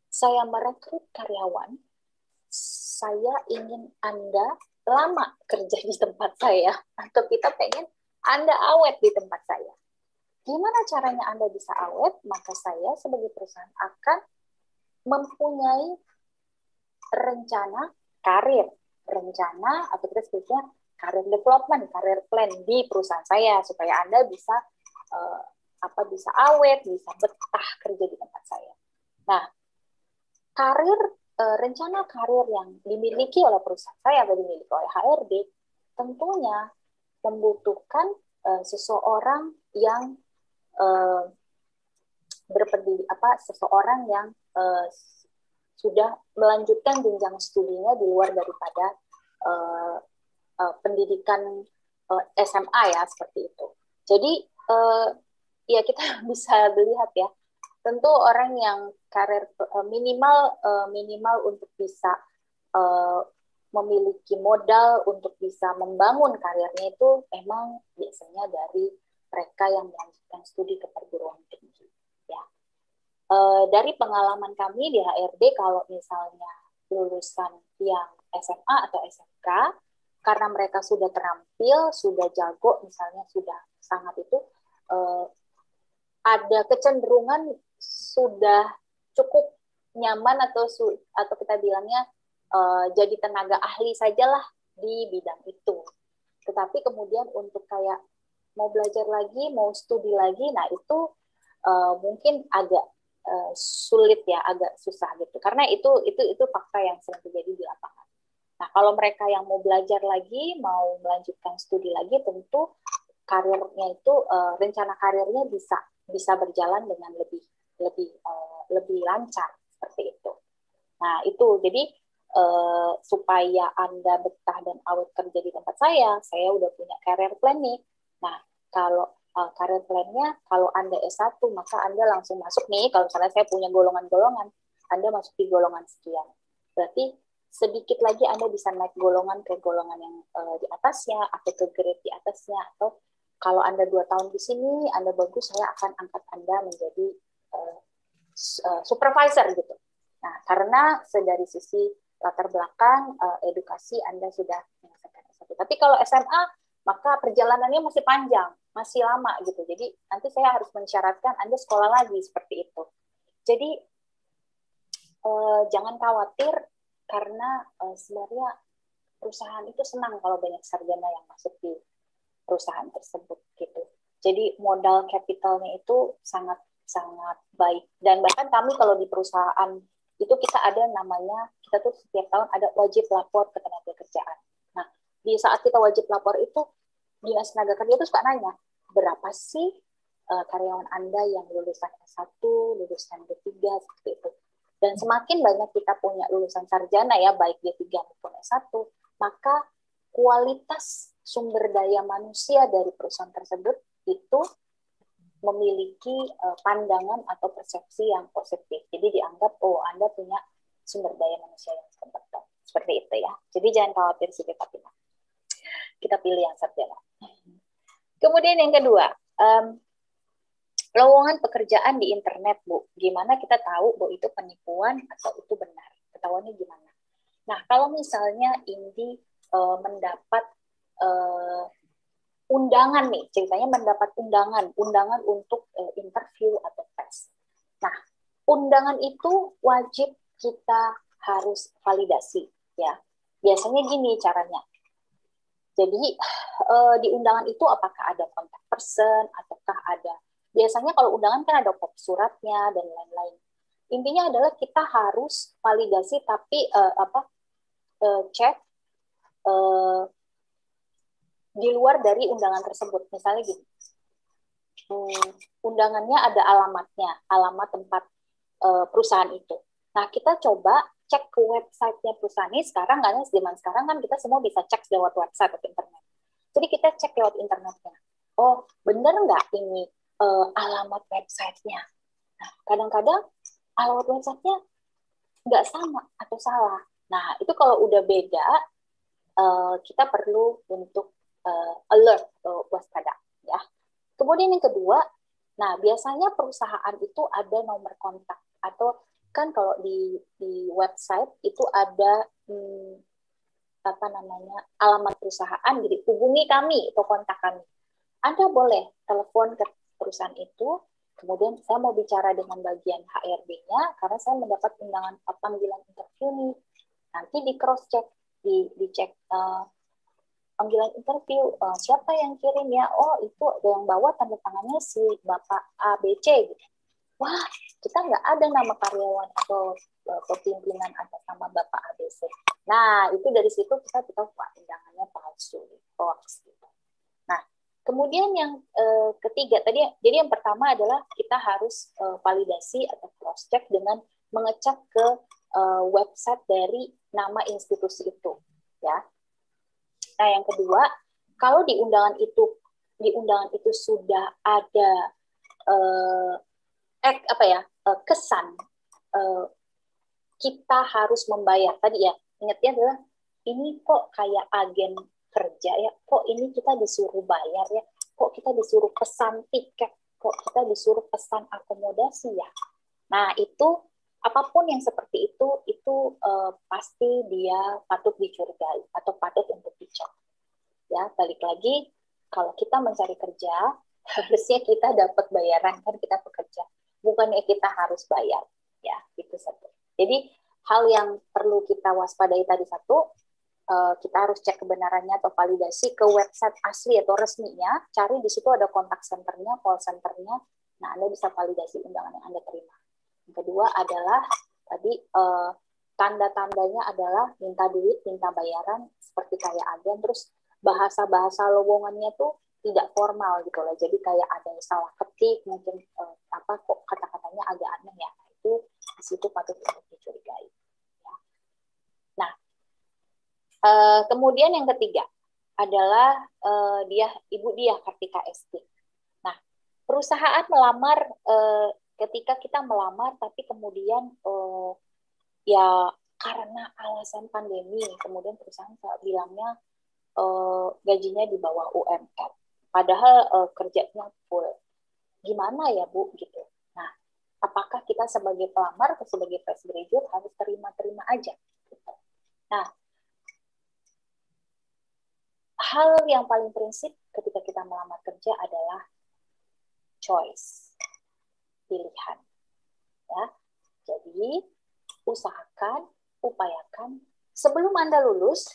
saya merekrut karyawan, saya ingin Anda lama kerja di tempat saya, atau kita pengen Anda awet di tempat saya. Gimana caranya Anda bisa awet? Maka saya sebagai perusahaan akan mempunyai rencana karir, rencana atau kita sebutnya karir development, karir plan di perusahaan saya supaya Anda bisa bisa awet, bisa betah kerja di tempat saya. Nah, rencana karir yang dimiliki oleh perusahaan saya atau dimiliki oleh HRD tentunya membutuhkan seseorang yang seseorang yang sudah melanjutkan jenjang studinya di luar daripada pendidikan SMA ya, seperti itu. Jadi ya kita bisa melihat ya, tentu orang yang karir minimal untuk bisa memiliki modal untuk bisa membangun karirnya itu memang biasanya dari mereka yang melanjutkan studi ke perguruan tinggi. Ya. Dari pengalaman kami di HRD, kalau misalnya lulusan yang SMA atau SMK, karena mereka sudah terampil, sudah jago, misalnya sudah sangat itu, ada kecenderungan sudah cukup nyaman atau kita bilangnya jadi tenaga ahli sajalah di bidang itu. Tetapi kemudian untuk kayak mau belajar lagi, mau studi lagi, nah itu mungkin agak sulit ya, agak susah gitu. Karena itu fakta yang sering terjadi di lapangan. Nah, kalau mereka yang mau belajar lagi, mau melanjutkan studi lagi, tentu karirnya itu rencana karirnya bisa berjalan dengan lebih lancar seperti itu. Nah, itu jadi supaya Anda betah dan awet kerja di tempat saya udah punya career plan nih. Nah, kalau career plan-nya, kalau Anda S1, maka Anda langsung masuk nih, kalau misalnya saya punya golongan-golongan, Anda masuk di golongan sekian. Berarti sedikit lagi Anda bisa naik golongan ke golongan yang di atasnya, atau ke grade di atasnya, atau kalau Anda 2 tahun di sini, Anda bagus, saya akan angkat Anda menjadi supervisor gitu. Nah, karena dari sisi latar belakang edukasi Anda sudah menyelesaikan S1. Tapi kalau SMA, maka perjalanannya masih panjang, masih lama gitu. Jadi nanti saya harus mensyaratkan Anda sekolah lagi seperti itu. Jadi jangan khawatir, karena sebenarnya perusahaan itu senang kalau banyak sarjana yang masuk di perusahaan tersebut gitu. Jadi modal capitalnya itu sangat baik. Dan bahkan kami kalau di perusahaan itu kita ada namanya, kita tuh setiap tahun ada wajib lapor ketenagakerjaan. Nah, di saat kita wajib lapor itu, Dinas Tenaga Kerja itu suka nanya, berapa sih karyawan Anda yang lulusan S1, lulusan D3, seperti itu. Dan semakin banyak kita punya lulusan sarjana ya, baik D3 maupun S1, maka kualitas sumber daya manusia dari perusahaan tersebut itu memiliki pandangan atau persepsi yang positif. Jadi dianggap, oh Anda punya sumber daya manusia yang kompeten. Seperti itu ya. Jadi jangan khawatir sih Fatimah. Kita pilih yang sarjana. Kemudian yang kedua, lowongan pekerjaan di internet, Bu. Gimana kita tahu bahwa itu penipuan atau itu benar? Ketahuannya gimana? Nah, kalau misalnya Indi mendapat undangan nih, ceritanya mendapat undangan untuk interview atau tes. Nah, undangan itu wajib kita harus validasi ya. Biasanya gini caranya. Jadi di undangan itu apakah ada contact person ataukah ada, biasanya kalau undangan kan ada copy suratnya dan lain-lain. Intinya adalah kita harus validasi tapi cek di luar dari undangan tersebut. Misalnya gini, undangannya ada alamatnya, alamat tempat perusahaan itu. Nah, kita coba cek ke websitenya perusahaan ini. Sekarang, karena zaman sekarang kan kita semua bisa cek lewat website atau internet. Jadi kita cek lewat internetnya. Oh, benar nggak ini alamat websitenya? Nah, kadang-kadang alamat websitenya nggak sama atau salah. Nah, itu kalau udah beda, kita perlu untuk alert atau waspada, ya. Kemudian yang kedua, nah biasanya perusahaan itu ada nomor kontak, atau kan kalau di website itu ada apa namanya, alamat perusahaan, jadi hubungi kami atau kontak kami. Anda boleh telepon ke perusahaan itu, kemudian saya mau bicara dengan bagian HRD-nya karena saya mendapat undangan panggilan interview nih. Nanti di cross check, dicek panggilan interview, siapa yang kirim ya? Oh, itu yang bawa tanda tangannya si Bapak ABC gitu. Wah, kita nggak ada nama karyawan atau pimpinan atas nama Bapak ABC. Nah, itu dari situ kita tahu, wah, undangannya palsu, hoax gitu. Nah, kemudian yang ketiga tadi, jadi yang pertama adalah kita harus validasi atau cross check dengan mengecek ke website dari nama institusi itu, ya. Nah, yang kedua, kalau di undangan itu sudah ada kesan kita harus membayar. Tadi ya, ingatnya adalah ini kok kayak agen kerja ya, kok ini kita disuruh bayar ya, kok kita disuruh pesan tiket, kok kita disuruh pesan akomodasi ya. Nah, itu apapun yang seperti itu pasti dia patut dicurigai atau patut untuk dicek. Ya, balik lagi, kalau kita mencari kerja, harusnya kita dapat bayaran, kan kita bekerja. Bukannya kita harus bayar. Ya, itu satu. Jadi, hal yang perlu kita waspadai tadi satu, kita harus cek kebenarannya atau validasi ke website asli atau resminya, cari di situ ada kontak centernya, call centernya, nah Anda bisa validasi undangan yang Anda terima. Yang kedua adalah, tadi tanda-tandanya adalah minta duit, minta bayaran, seperti kayak agen, terus bahasa-bahasa lowongannya tuh tidak formal gitu lah, jadi kayak ada yang salah ketik, mungkin kok kata-katanya agak aneh ya, itu di situ patut untuk dicurigai. Ya. Nah, kemudian yang ketiga adalah Ibu Diah Kartika ST. Nah, perusahaan melamar, ketika kita melamar tapi kemudian ya karena alasan pandemi, kemudian perusahaan bilangnya gajinya di bawah UMR, padahal kerjanya full. Gimana ya Bu gitu? Nah, apakah kita sebagai pelamar atau sebagai fresh graduate harus terima-terima aja? Gitu. Nah, hal yang paling prinsip ketika kita melamar kerja adalah choice, pilihan. Ya, jadi upayakan sebelum Anda lulus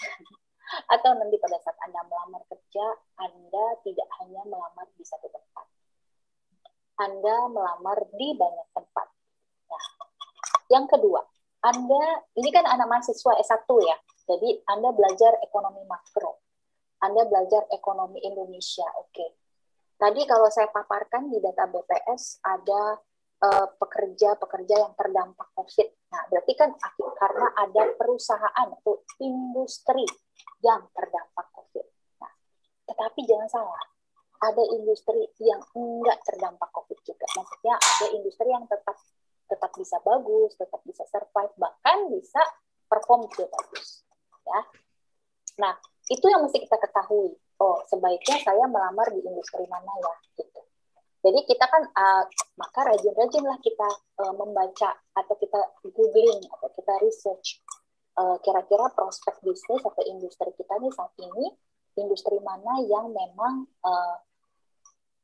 atau nanti pada saat Anda melamar kerja, Anda tidak hanya melamar di satu tempat. Anda melamar di banyak tempat. Nah, yang kedua, ini kan anak mahasiswa S1 ya, jadi Anda belajar ekonomi makro, Anda belajar ekonomi Indonesia, oke. Tadi kalau saya paparkan di data BPS ada pekerja-pekerja yang terdampak COVID. Nah, berarti kan karena ada perusahaan atau industri yang terdampak COVID. Nah, tetapi jangan salah, ada industri yang enggak terdampak COVID juga. Maksudnya ada industri yang tetap bisa bagus, tetap bisa survive, bahkan bisa perform juga bagus. Ya. Nah, itu yang mesti kita ketahui. Oh, sebaiknya saya melamar di industri mana ya, gitu. Jadi kita kan, maka rajin-rajinlah kita membaca atau kita googling atau kita research kira-kira prospek bisnis atau industri kita nih saat ini, industri mana yang memang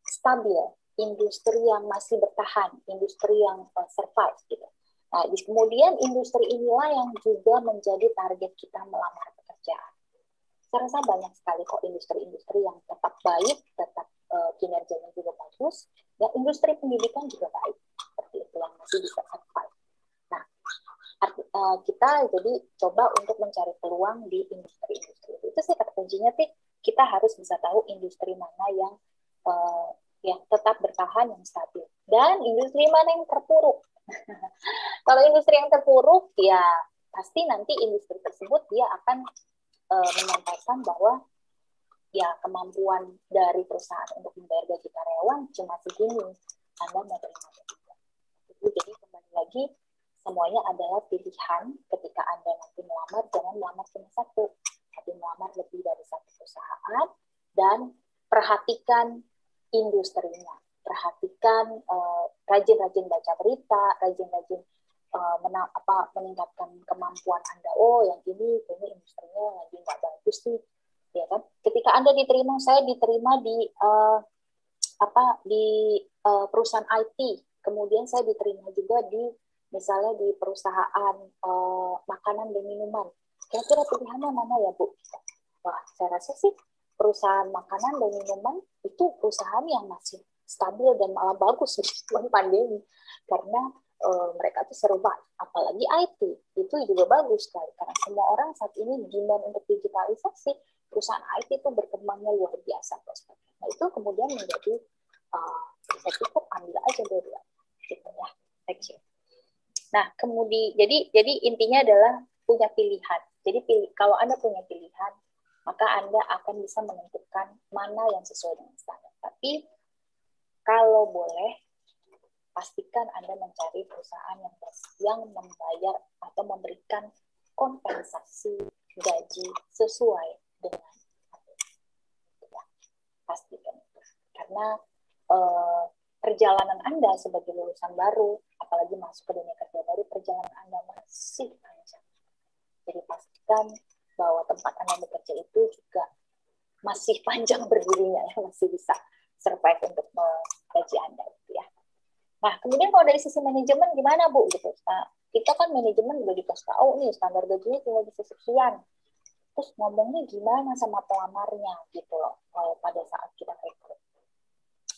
stabil, industri yang masih bertahan, industri yang survive gitu. Nah, kemudian industri inilah yang juga menjadi target kita melamar pekerjaan. Saya rasa banyak sekali kok industri-industri yang tetap baik, tetap kinerjanya juga bagus, ya industri pendidikan juga baik, seperti itu yang masih bisa survive. Nah, kita jadi coba untuk mencari peluang di industri-industri itu sih kata kuncinya sih, kita harus bisa tahu industri mana yang tetap bertahan, yang stabil, dan industri mana yang terpuruk. Kalau industri yang terpuruk, ya pasti nanti industri tersebut dia akan menyampaikan bahwa ya kemampuan dari perusahaan untuk membayar gaji karyawan cuma segini, Anda mau terima juga. Jadi kembali lagi, semuanya adalah pilihan ketika Anda nanti melamar, jangan melamar cuma satu, tapi melamar lebih dari satu perusahaan, dan perhatikan industrinya, perhatikan rajin-rajin baca berita, rajin-rajin meningkatkan kemampuan Anda. Oh, yang ini kayaknya industrinya lagi nggak bagus sih, ya kan? Ketika Anda diterima, saya diterima di perusahaan IT, kemudian saya diterima juga misalnya di perusahaan makanan dan minuman. Kira-kira pilihannya mana ya, Bu? Wah, saya rasa sih perusahaan makanan dan minuman itu perusahaan yang masih stabil dan malah bagus sebelum pandemi, karena mereka tuh survive. Apalagi IT itu juga bagus sekali, karena semua orang saat ini demand untuk digitalisasi, perusahaan IT itu berkembangnya luar biasa. Nah, itu kemudian menjadi saya cukup ambil aja dua-dua gitu ya. Thank you. Nah, kemudian jadi intinya adalah punya pilihan. Jadi kalau Anda punya pilihan, maka Anda akan bisa menentukan mana yang sesuai dengan standar. Tapi kalau boleh, pastikan Anda mencari perusahaan yang membayar atau memberikan kompensasi gaji sesuai dengan ya, pastikan itu. Karena perjalanan Anda sebagai lulusan baru, apalagi masuk ke dunia kerja baru, perjalanan Anda masih panjang. Jadi pastikan bahwa tempat Anda bekerja itu juga masih panjang berdirinya, ya, masih bisa survive untuk gaji Anda gitu ya. Nah, kemudian kalau dari sisi manajemen gimana, Bu? Gitu. Nah, kita kan manajemen udah dikasih tahu nih standar gajinya cuma bisa sekian. Terus ngomongnya gimana sama pelamarnya gitu loh, pada saat kita rekrut.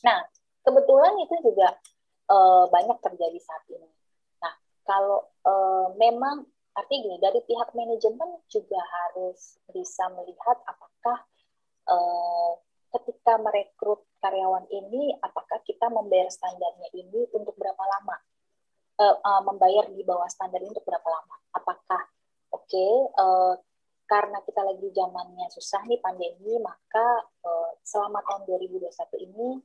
Nah, kebetulan itu juga banyak terjadi saat ini. Nah, kalau memang artinya gini, dari pihak manajemen juga harus bisa melihat apakah ketika merekrut karyawan ini, apakah kita membayar standarnya ini untuk berapa lama? Membayar di bawah standar ini untuk berapa lama? Apakah karena kita lagi zamannya susah nih pandemi, maka selama tahun 2021 ini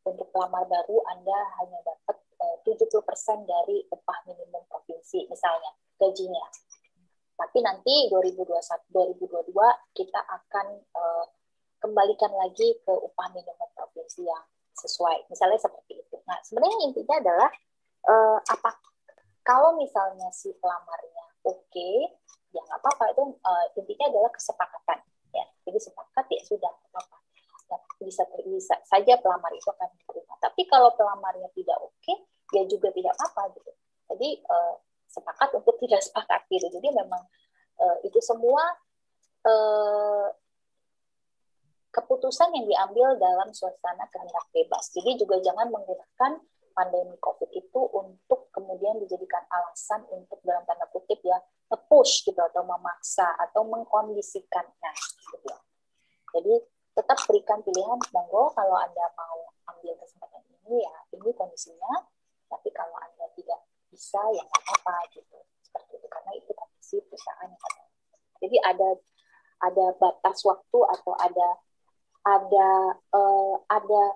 untuk pelamar baru Anda hanya dapat 70% dari upah minimum provinsi misalnya gajinya. Tapi nanti 2022 kita akan kembalikan lagi ke upah minimum provinsi yang sesuai, misalnya seperti itu. Nah, sebenarnya intinya adalah kalau misalnya si pelamarnya oke, ya nggak apa-apa, itu intinya adalah kesepakatan, ya. Jadi sepakat ya sudah, apa-apa. Nah, bisa saja pelamar itu akan diterima. Tapi kalau pelamarnya tidak oke, ya juga tidak apa-apa gitu. Jadi sepakat untuk tidak sepakat gitu. Jadi memang itu semua keputusan yang diambil dalam suasana kehendak bebas. Jadi juga jangan menggunakan pandemi COVID itu untuk kemudian dijadikan alasan untuk dalam tanda kutip ya nge-push gitu atau memaksa atau mengkondisikannya gitu ya. Jadi tetap berikan pilihan, monggo kalau Anda mau ambil kesempatan ini ya ini kondisinya, tapi kalau Anda tidak bisa ya nggak apa-apa gitu. Seperti itu, karena itu kondisi perusahaan yang ada. Jadi ada batas waktu atau ada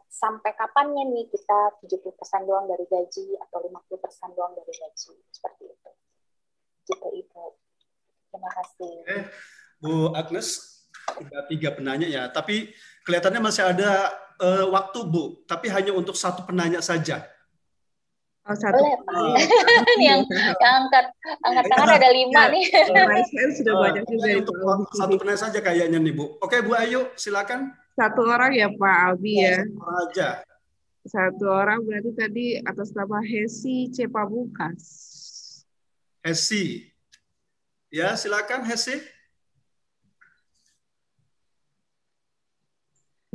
sampai kapannya nih kita 70% doang dari gaji atau 50% doang dari gaji, seperti itu. Gitu Ibu. Terima kasih. Bu Agnes, ada 3 penanya ya, tapi kelihatannya masih ada waktu Bu, tapi hanya untuk 1 penanya saja. Oh, satu. Boleh, Pak. yang angkat tangan ada 5 nih. Sudah banyak juga. Untuk 1 penanya saja kayaknya nih Bu. Oke Bu Ayu, silakan. 1 orang ya Pak Albi ya. 1 orang aja. 1 orang berarti tadi atas nama Hesi Cepabukas. Hesi. Ya, silakan Hesi.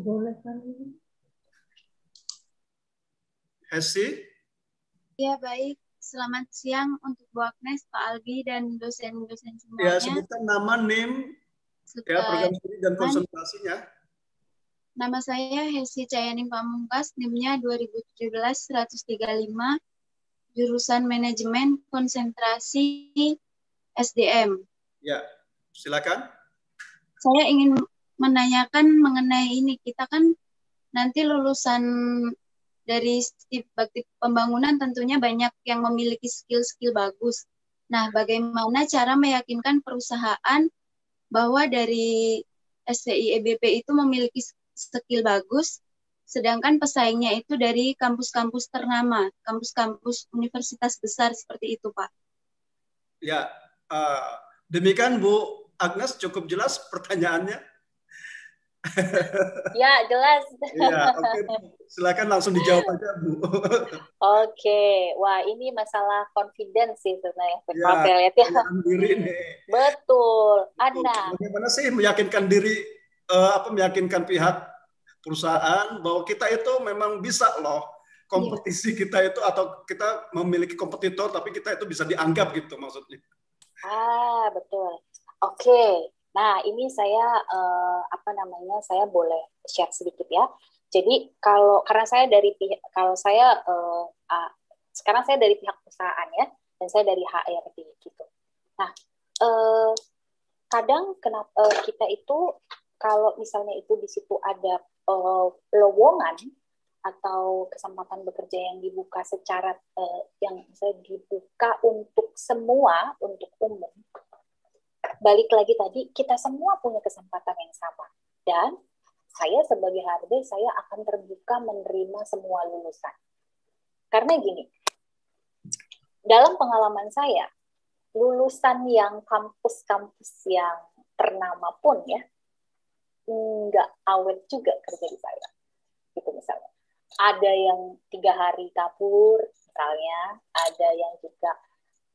Boleh kan? Hesi. Ya, baik. Selamat siang untuk Bu Agnes, Pak Albi, dan dosen-dosen semuanya. Ya, sebutkan nama, name, ya, program studi dan konsentrasinya. Nama saya Hesi Cayaning Pamungkas, NIM-nya 2017-135, jurusan Manajemen Konsentrasi SDM. Ya, silakan. Saya ingin menanyakan mengenai ini. Kita kan nanti lulusan dari bakti pembangunan tentunya banyak yang memiliki skill-skill bagus. Nah, bagaimana cara meyakinkan perusahaan bahwa dari STI EBP itu memiliki skill bagus, sedangkan pesaingnya itu dari kampus-kampus ternama, kampus-kampus universitas besar seperti itu, Pak? Ya, demikian Bu Agnes, cukup jelas pertanyaannya. Ya, jelas. Iya, oke. Silakan langsung dijawab aja, Bu. Oke, wah ini masalah confidence sih sebenarnya. Ya, Kalau saya lihat ya. diri nih. Betul, Anda. Bagaimana sih meyakinkan diri, meyakinkan pihak perusahaan bahwa kita itu memang bisa loh kompetisi kita itu, atau kita memiliki kompetitor tapi kita itu bisa dianggap gitu maksudnya. Betul. Oke. Nah, ini saya saya boleh share sedikit ya. Jadi karena saya dari pihak sekarang saya dari pihak perusahaan ya, dan saya dari HRD gitu. Nah, kadang kita itu kalau misalnya itu di situ ada lowongan atau kesempatan bekerja yang dibuka secara yang misalnya dibuka untuk semua, untuk umum. Balik lagi tadi, kita semua punya kesempatan yang sama. Dan saya sebagai HRD, saya akan terbuka menerima semua lulusan. Karena gini, dalam pengalaman saya, lulusan yang kampus-kampus yang ternama pun ya, nggak awet juga kerja di saya. Gitu misalnya. Ada yang 3 hari kabur, misalnya. Ada yang juga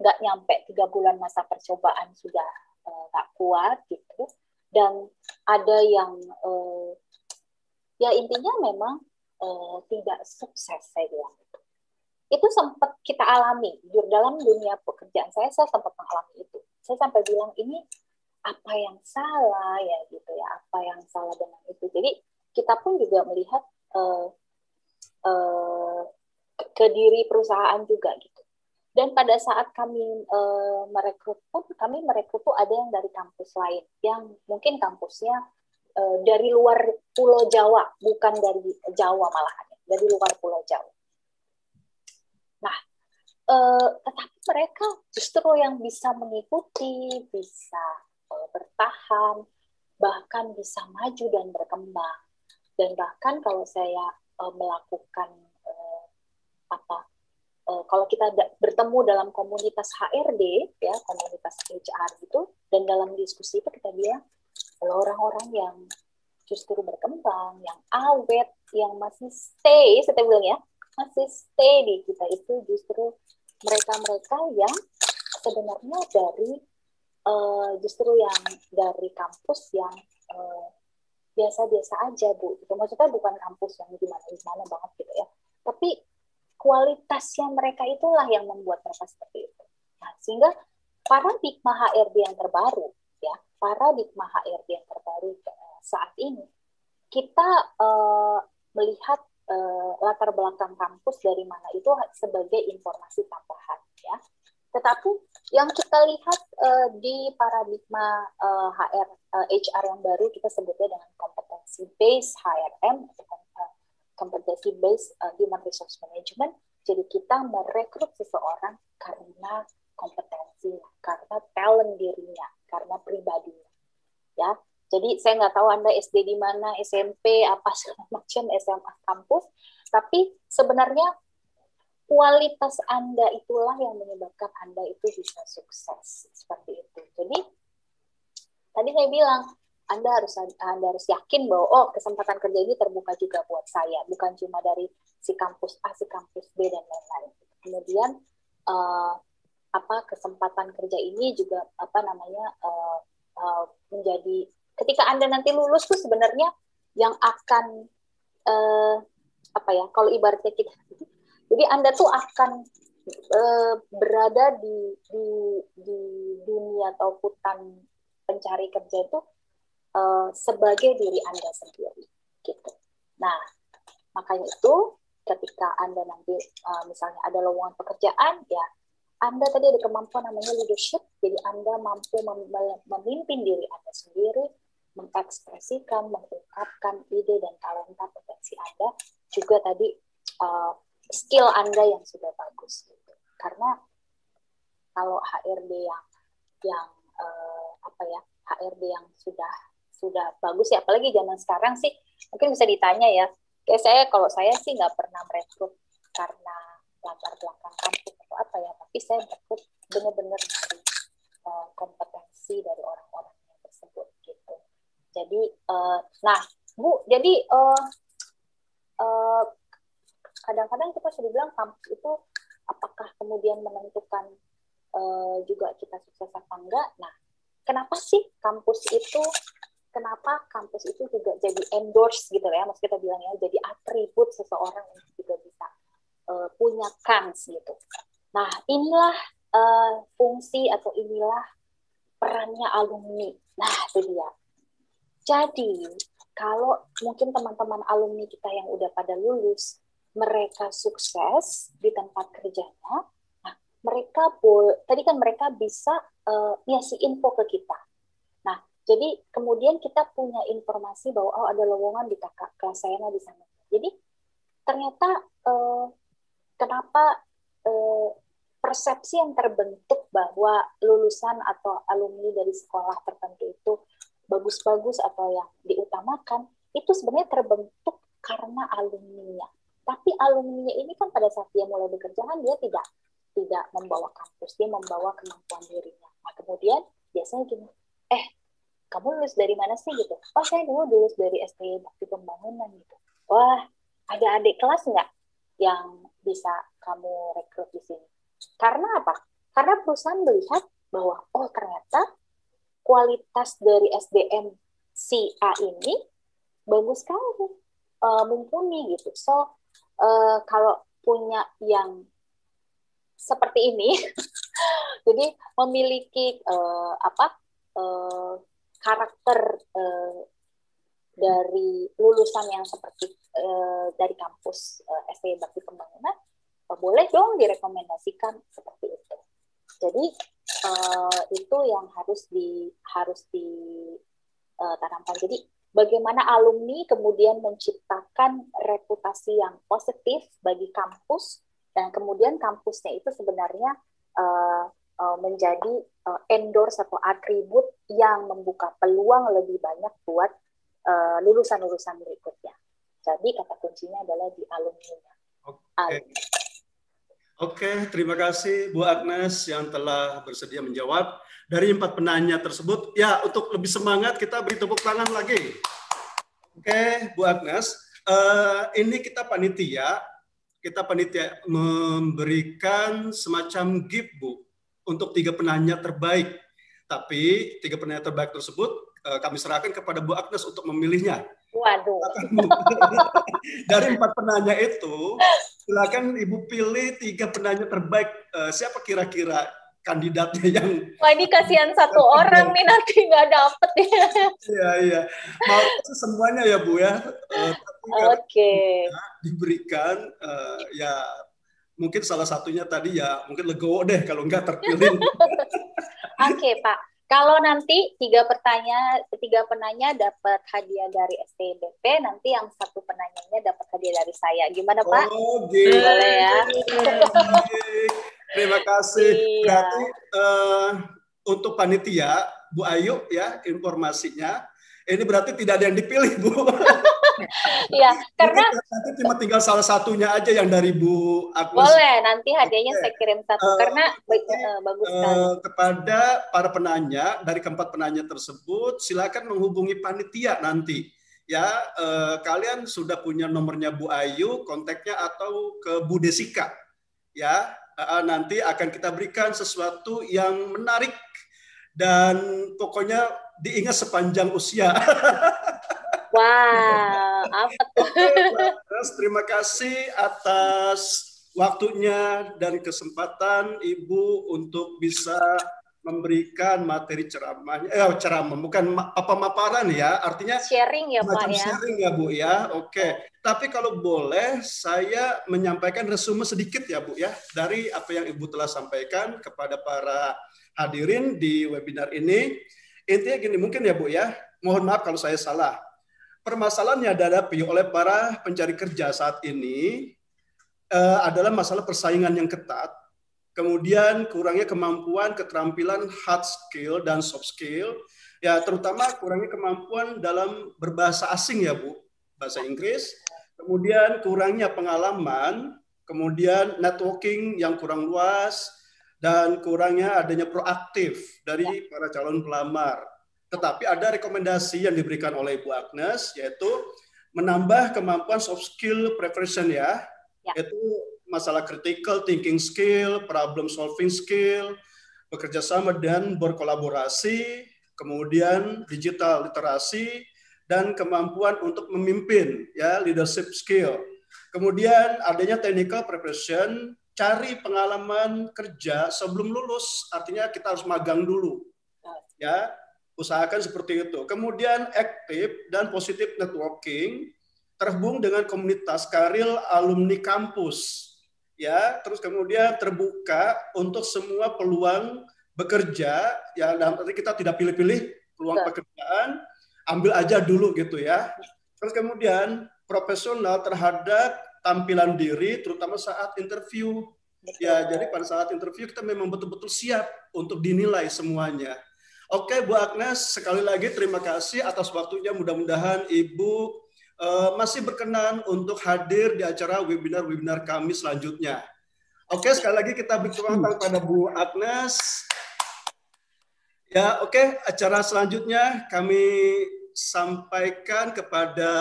nggak nyampe 3 bulan masa percobaan sudah nggak kuat gitu. Dan ada yang ya intinya memang tidak sukses, saya bilang. Itu sempat kita alami dalam dunia pekerjaan saya sempat mengalami itu. Saya sampai bilang, ini apa yang salah ya gitu ya, apa yang salah dengan itu. Jadi kita pun juga melihat ke diri perusahaan juga gitu. Dan pada saat kami merekrut tuh ada yang dari kampus lain, yang mungkin kampusnya dari luar Pulau Jawa, bukan dari Jawa malahan, dari luar Pulau Jawa. Nah, tetapi mereka justru yang bisa mengikuti, bisa bertahan, bahkan bisa maju dan berkembang. Dan bahkan kalau saya melakukan kalau kita bertemu dalam komunitas HRD, ya komunitas HR gitu, dan dalam diskusi itu kita bilang, orang-orang yang justru berkembang, yang awet, yang masih stay, saya bilang ya, masih stay di kita itu justru mereka-mereka yang sebenarnya dari justru yang dari kampus yang biasa-biasa aja, Bu. Itu maksudnya bukan kampus yang gimana banget gitu ya. Tapi kualitasnya mereka itulah yang membuat mereka seperti itu. Nah, sehingga paradigma HRD yang terbaru, ya, paradigma HRD yang terbaru saat ini, kita melihat latar belakang kampus dari mana itu sebagai informasi tambahan, ya. Tetapi yang kita lihat di paradigma HR yang baru, kita sebutnya dengan competency based HRM atau competency based human resource management. Jadi kita merekrut seseorang karena kompetensinya, karena talent dirinya, karena pribadinya, ya. Jadi saya nggak tahu Anda SD di mana, SMP apa segala macam, SMA kampus, tapi sebenarnya kualitas Anda itulah yang menyebabkan Anda itu bisa sukses, seperti itu. Jadi tadi saya bilang, Anda harus yakin bahwa kesempatan kerja ini terbuka juga buat saya, bukan cuma dari si kampus A, si kampus B dan lain-lain. Kemudian kesempatan kerja ini juga menjadi ketika Anda nanti lulus tuh sebenarnya yang akan kalau ibaratnya kita, jadi Anda tuh akan berada di dunia atau hutan pencari kerja itu sebagai diri Anda sendiri, gitu. Nah, makanya itu ketika Anda nanti misalnya ada lowongan pekerjaan, ya Anda tadi ada kemampuan namanya leadership, jadi Anda mampu memimpin diri Anda sendiri, mengekspresikan, mengungkapkan ide dan talenta potensi Anda, juga tadi skill Anda yang sudah bagus, gitu. Karena kalau HRD yang HRD yang sudah bagus ya, apalagi zaman sekarang sih mungkin bisa ditanya ya. Kayak kalau saya sih nggak pernah merekrut karena latar belakang kampus atau apa ya, tapi saya merekrut benar-benar dari kompetensi dari orang-orangnya tersebut gitu. Jadi, nah Bu, jadi kadang-kadang kita sudah bilang kampus itu apakah kemudian menentukan juga kita sukses apa enggak. Nah, kenapa kampus itu juga jadi endorse gitu ya, maksud kita bilang ya, jadi atribut seseorang untuk juga bisa punya kans gitu. Nah, inilah fungsi atau inilah perannya alumni. Nah, itu dia. Jadi, kalau mungkin teman-teman alumni kita yang udah pada lulus, mereka sukses di tempat kerjanya, nah, tadi kan mereka bisa ngasih info ke kita. Nah, jadi kemudian kita punya informasi bahwa ada lowongan di kakak kelas saya di sana. Jadi ternyata kenapa persepsi yang terbentuk bahwa lulusan atau alumni dari sekolah tertentu itu bagus-bagus atau yang diutamakan, itu sebenarnya terbentuk karena alumninya. Tapi alumninya ini kan pada saat dia mulai bekerja kan dia tidak membawa kampus, dia membawa kemampuan dirinya. Nah, kemudian biasanya gini, kamu lulus dari mana sih gitu? Oh, saya dulu lulus dari STI Bakti Pembangunan gitu. Wah, ada adik kelas nggak yang bisa kamu rekrut di sini? Karena apa? Karena perusahaan melihat bahwa ternyata kualitas dari SDM si A ini bagus sekali, mumpuni gitu. So, kalau punya yang seperti ini, jadi memiliki karakter dari lulusan yang seperti dari kampus STI Bakti Pembangunan, boleh dong direkomendasikan seperti itu. Jadi itu yang harus ditanamkan. Jadi bagaimana alumni kemudian menciptakan reputasi yang positif bagi kampus, dan kemudian kampusnya itu sebenarnya menjadi endorse atau atribut yang membuka peluang lebih banyak buat lulusan-lulusan berikutnya. Jadi kata kuncinya adalah di alumninya. Oke, terima kasih Bu Agnes yang telah bersedia menjawab. Dari 4 penanya tersebut, ya untuk lebih semangat kita beri tepuk tangan lagi. Oke, Bu Agnes, ini kita panitia memberikan semacam gift, Bu, untuk 3 penanya terbaik. Tapi 3 penanya terbaik tersebut kami serahkan kepada Bu Agnes untuk memilihnya. Waduh. Dari 4 penanya itu, silakan Ibu pilih 3 penanya terbaik. Siapa kira-kira kandidatnya yang... Wah, ini kasihan satu orang nih, nanti nggak dapet ya. Iya. Mau semuanya ya Bu ya. Oke. Diberikan, ya mungkin salah satunya tadi ya, mungkin legowo deh kalau nggak terpilih. Oke, Pak. Kalau nanti 3 penanya dapat hadiah dari STBP, nanti yang 1 penanyanya dapat hadiah dari saya. Gimana, Pak? Oh, gitu. Boleh ya. Terima kasih. Iya. Berarti untuk panitia, Bu Ayu ya informasinya. Ini berarti tidak ada yang dipilih, Bu. Iya, karena nanti cuma tinggal salah satunya aja yang dari Bu Agnes. Boleh, nanti hadiahnya saya kirim 1 karena bagus sekali. Kepada para penanya dari keempat penanya tersebut, silakan menghubungi panitia nanti. Ya, kalian sudah punya nomornya Bu Ayu, kontaknya atau ke Bu Desika. Ya, nanti akan kita berikan sesuatu yang menarik dan pokoknya diingat sepanjang usia. Wah, apa tuh? Terima kasih atas waktunya dan kesempatan Ibu untuk bisa memberikan materi ceramah bukan paparan ya, artinya sharing ya Pak ya. Sharing ya Bu ya. Oke. Tapi kalau boleh saya menyampaikan resume sedikit ya Bu ya dari apa yang Ibu telah sampaikan kepada para hadirin di webinar ini. Intinya gini mungkin ya Bu ya. Mohon maaf kalau saya salah. Permasalahan yang dihadapi oleh para pencari kerja saat ini adalah masalah persaingan yang ketat kemudian kurangnya kemampuan, keterampilan hard skill dan soft skill, ya terutama kurangnya kemampuan dalam berbahasa asing ya Bu, bahasa Inggris, kemudian kurangnya pengalaman, kemudian networking yang kurang luas, dan kurangnya adanya proaktif dari para calon pelamar. Tetapi ada rekomendasi yang diberikan oleh Ibu Agnes, yaitu menambah kemampuan soft skill preparation ya, yaitu masalah critical thinking skill, problem solving skill, bekerja sama dan berkolaborasi, kemudian digital literasi, dan kemampuan untuk memimpin, ya leadership skill. Kemudian adanya technical preparation, cari pengalaman kerja sebelum lulus, artinya kita harus magang dulu, ya usahakan seperti itu. Kemudian aktif dan positif networking, terhubung dengan komunitas karir alumni kampus, ya. Terus kemudian terbuka untuk semua peluang bekerja, ya. Dan nanti kita tidak pilih-pilih peluang pekerjaan, ambil aja dulu gitu ya. Terus kemudian profesional terhadap tampilan diri, terutama saat interview. Ya, jadi pada saat interview kita memang betul-betul siap untuk dinilai semuanya. Oke, Bu Agnes, sekali lagi terima kasih atas waktunya. Mudah-mudahan Ibu masih berkenan untuk hadir di acara webinar-webinar kami selanjutnya. Oke, sekali lagi kita berterima kasih kepada Bu Agnes. Ya, oke, acara selanjutnya kami sampaikan kepada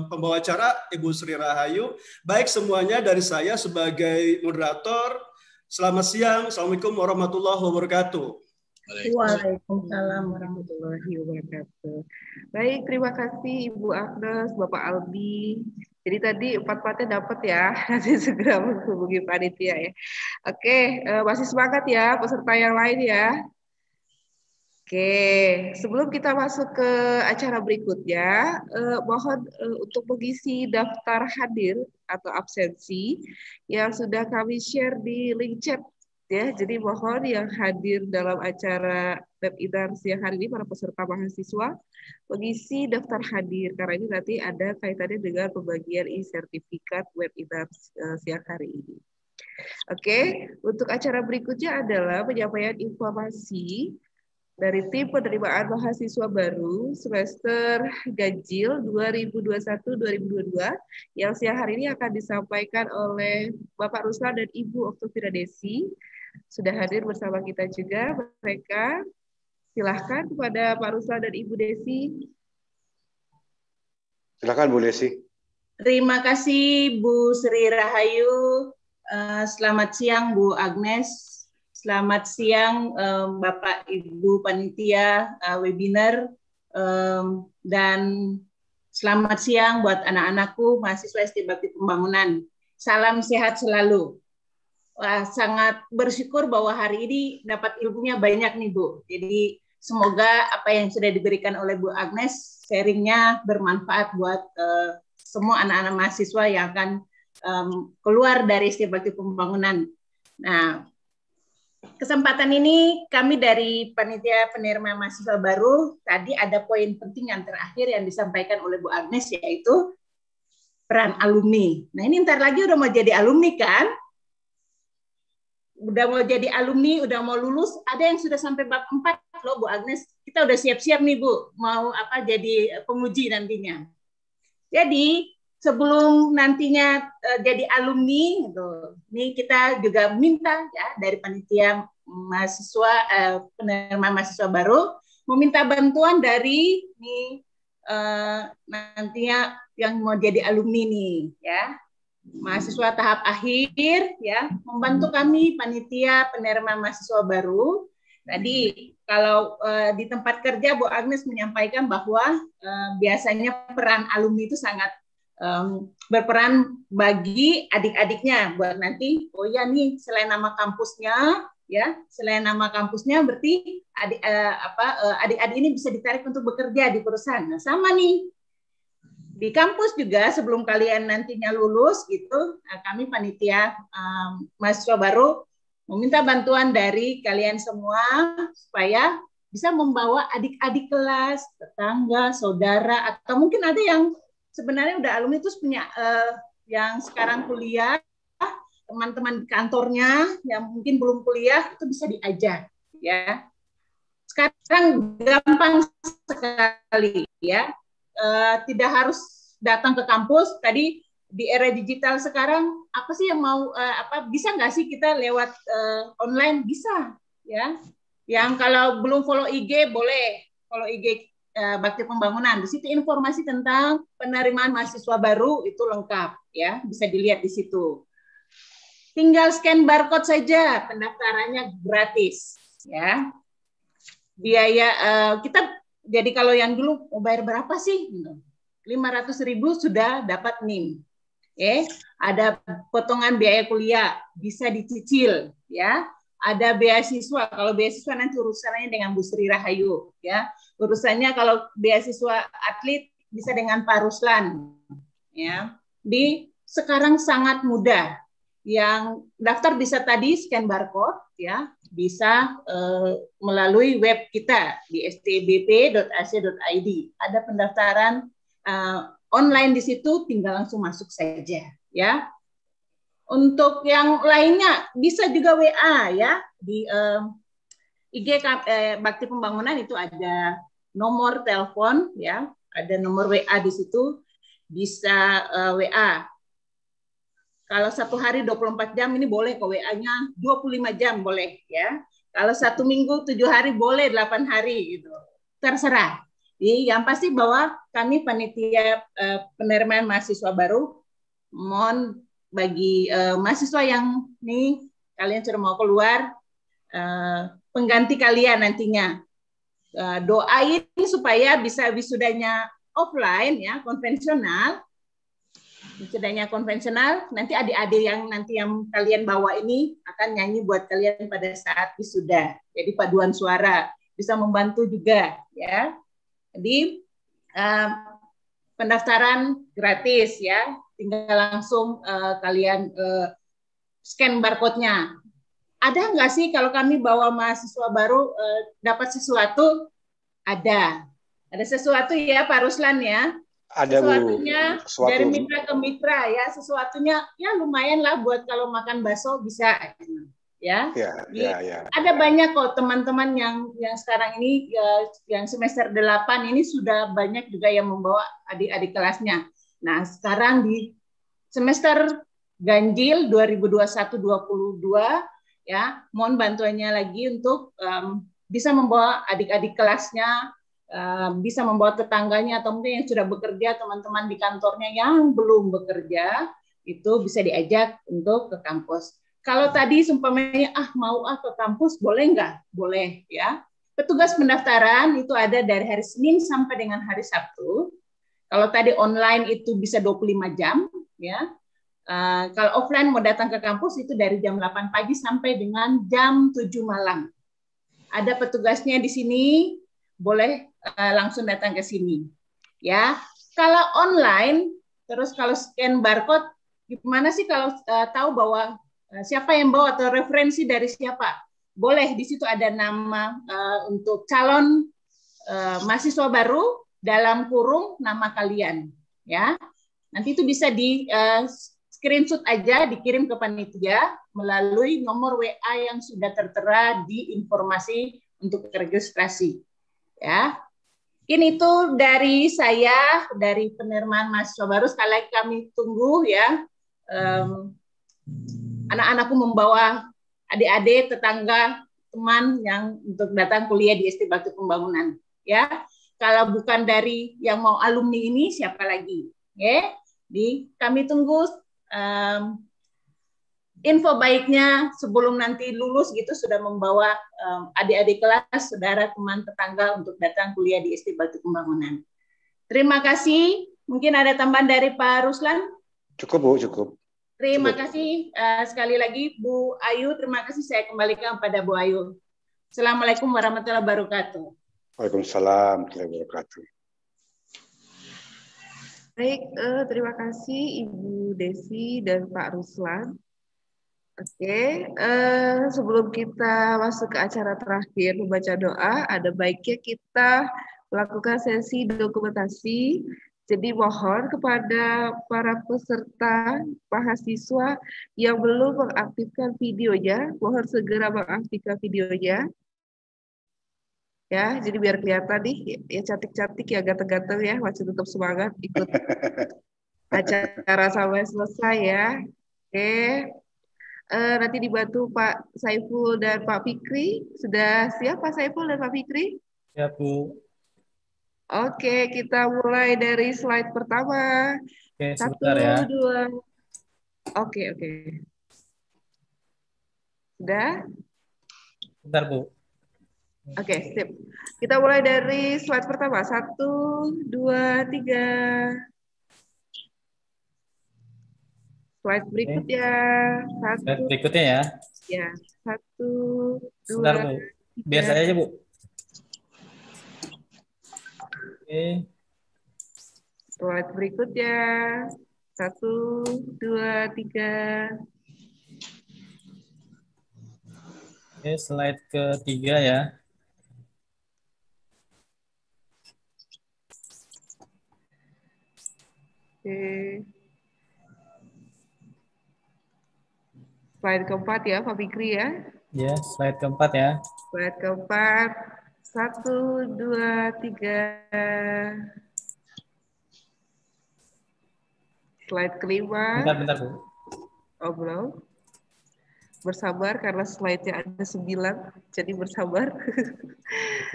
pembawa acara Ibu Sri Rahayu. Baik semuanya dari saya sebagai moderator. Selamat siang. Assalamualaikum warahmatullahi wabarakatuh. Waalaikumsalam warahmatullahi wabarakatuh. Baik, terima kasih Ibu Agnes, Bapak Albi. Jadi tadi 4-4-nya dapat ya, nanti segera menghubungi panitia ya. Oke, masih semangat ya peserta yang lain ya. Oke, sebelum kita masuk ke acara berikutnya, mohon untuk mengisi daftar hadir atau absensi yang sudah kami share di link chat. Ya, jadi mohon yang hadir dalam acara webinar siang hari ini, para peserta mahasiswa, mengisi daftar hadir, karena ini nanti ada kaitannya dengan pembagian e-sertifikat webinar siang hari ini. Oke, untuk acara berikutnya adalah penyampaian informasi dari tim penerimaan mahasiswa baru semester ganjil 2021-2022 yang siang hari ini akan disampaikan oleh Bapak Ruslan dan Ibu Oktavira Desi. Sudah hadir bersama kita juga mereka. Silahkan kepada Pak Ruslan dan Ibu Desi. Silakan Bu Desi. Terima kasih Bu Sri Rahayu. Selamat siang Bu Agnes. Selamat siang Bapak Ibu Panitia webinar. Dan selamat siang buat anak-anakku mahasiswa SD Bakti Pembangunan. Salam sehat selalu. Wah, sangat bersyukur bahwa hari ini dapat ilmunya banyak nih Bu. Jadi semoga apa yang sudah diberikan oleh Bu Agnes sharingnya bermanfaat buat semua anak-anak mahasiswa yang akan keluar dari SD Bakti Pembangunan. Nah, kesempatan ini kami dari Panitia Penerima Mahasiswa Baru, tadi ada poin penting yang terakhir yang disampaikan oleh Bu Agnes, yaitu peran alumni. Nah, ini ntar lagi udah mau jadi alumni kan? Udah mau jadi alumni, udah mau lulus, ada yang sudah sampai bab 4 loh Bu Agnes. Kita udah siap-siap nih Bu, mau apa jadi penguji nantinya. Jadi sebelum nantinya jadi alumni, gitu, ini kita juga minta ya dari panitia mahasiswa penerima mahasiswa baru, meminta bantuan dari nih nantinya yang mau jadi alumni nih, ya. Mahasiswa tahap akhir ya, membantu kami panitia penerima mahasiswa baru. Tadi kalau di tempat kerja Bu Agnes menyampaikan bahwa biasanya peran alumni itu sangat berperan bagi adik-adiknya buat nanti, oh ya nih selain nama kampusnya ya, selain nama kampusnya berarti adik-adik ini bisa ditarik untuk bekerja di perusahaan. Nah, sama nih di kampus juga sebelum kalian nantinya lulus gitu, kami panitia mahasiswa baru meminta bantuan dari kalian semua supaya bisa membawa adik-adik kelas, tetangga, saudara, atau mungkin ada yang sebenarnya udah alumni terus punya yang sekarang kuliah teman-teman di kantornya yang mungkin belum kuliah itu bisa diajak ya. Sekarang gampang sekali ya, tidak harus datang ke kampus. Tadi di era digital sekarang apa sih yang mau bisa nggak sih kita lewat online? Bisa ya. Yang kalau belum follow IG boleh follow IG Bakti Pembangunan. Di situ informasi tentang penerimaan mahasiswa baru itu lengkap ya, bisa dilihat di situ. Tinggal scan barcode saja, pendaftarannya gratis ya. Biaya kita jadi kalau yang dulu mau bayar berapa sih? 500.000 sudah dapat NIM. Ada potongan biaya kuliah, bisa dicicil ya. Ada beasiswa, kalau beasiswa nanti urusannya dengan Bu Sri Rahayu ya. Urusannya kalau beasiswa atlet bisa dengan Pak Ruslan ya. Sekarang sangat mudah. Yang daftar bisa tadi scan barcode ya, bisa melalui web kita di stbp.ac.id. Ada pendaftaran online di situ, tinggal langsung masuk saja ya. Untuk yang lainnya bisa juga WA ya, di IG Bakti Pembangunan itu ada nomor telepon ya, ada nomor WA di situ, bisa WA. Kalau 1 hari 24 jam ini boleh ke WA-nya 25 jam boleh ya. Kalau 1 minggu 7 hari boleh 8 hari gitu. Terserah. Jadi yang pasti bahwa kami panitia penerimaan mahasiswa baru, mohon bagi mahasiswa yang nih kalian sudah mau keluar, pengganti kalian nantinya doain supaya bisa wisudanya offline ya, konvensional. Wisudanya konvensional, nanti adik-adik yang kalian bawa ini akan nyanyi buat kalian pada saat wisuda. Jadi paduan suara bisa membantu juga ya. Jadi pendaftaran gratis ya, tinggal langsung kalian scan barcode-nya. Ada nggak sih kalau kami bawa mahasiswa baru dapat sesuatu? Ada sesuatu ya Pak Ruslan ya. Ada sesuatunya Bu. Dari mitra ke mitra ya, sesuatunya ya lumayan lah buat kalau makan bakso bisa ya. Ada banyak kok teman-teman yang sekarang ini yang semester 8 ini sudah banyak juga yang membawa adik-adik kelasnya. Nah, sekarang di semester ganjil 2021-22 ya, mohon bantuannya lagi untuk bisa membawa adik-adik kelasnya, bisa membawa tetangganya atau mungkin yang sudah bekerja, teman-teman di kantornya yang belum bekerja itu bisa diajak untuk ke kampus. Kalau tadi seumpamanya mau ke kampus boleh nggak? Boleh ya. Petugas pendaftaran itu ada dari hari Senin sampai dengan hari Sabtu. Kalau tadi online itu bisa 25 jam ya. Kalau offline mau datang ke kampus itu dari jam 8 pagi sampai dengan jam 7 malam. Ada petugasnya di sini, boleh langsung datang ke sini. Ya, kalau online, terus kalau scan barcode, gimana sih kalau tahu bahwa siapa yang bawa atau referensi dari siapa? Boleh di situ ada nama untuk calon mahasiswa baru dalam kurung nama kalian. Ya, nanti itu bisa di screenshot aja, dikirim ke panitia melalui nomor WA yang sudah tertera di informasi untuk registrasi. Ya. Ini itu dari saya, dari penerimaan mahasiswa baru. Sekali lagi kami tunggu ya. Anak-anakku membawa adik-adik, tetangga, teman yang untuk datang kuliah di SD Bakti Pembangunan. Ya, kalau bukan dari yang mau alumni ini, siapa lagi? Ya, kami tunggu info baiknya sebelum nanti lulus gitu sudah membawa adik-adik kelas, saudara, teman, tetangga untuk datang kuliah di SD Bakti Pembangunan. Terima kasih. Mungkin ada tambahan dari Pak Ruslan? Cukup Bu, cukup. Terima kasih sekali lagi Bu Ayu. Terima kasih, saya kembalikan pada Bu Ayu. Assalamualaikum warahmatullahi wabarakatuh. Waalaikumsalam warahmatullahi wabarakatuh. Baik, terima kasih Ibu Desi dan Pak Ruslan. Oke, sebelum kita masuk ke acara terakhir membaca doa, ada baiknya kita melakukan sesi dokumentasi Jadi mohon kepada para peserta mahasiswa yang belum mengaktifkan videonya, mohon segera mengaktifkan videonya. Ya, jadi biar kelihatan nih, ya cantik-cantik ya, ganteng-ganteng ya, masih tetap semangat ikut acara sampai selesai ya. Oke, nanti dibantu Pak Saiful dan Pak Fikri. Sudah siap Pak Saiful dan Pak Fikri? Ya, Bu. Oke, kita mulai dari slide pertama. Oke, 1, sebentar ya. 2. Oke. Sudah? Bentar, Bu. Oke, sip. Kita mulai dari slide pertama. 1, 2, 3. Slide berikutnya. Slide berikutnya ya. Ya, 1, 2, Sebentar, Bu. Biar 3. saya aja, Bu. Oke. Slide berikutnya. 1, 2, 3. Oke, slide ketiga ya. Oke. Slide keempat ya, Pak Fikri ya. Ya, slide keempat ya. Slide keempat. 1, 2, 3. Slide kelima. Bentar, Bu. Oh, belum. Bersabar karena slide-nya ada 9, jadi bersabar.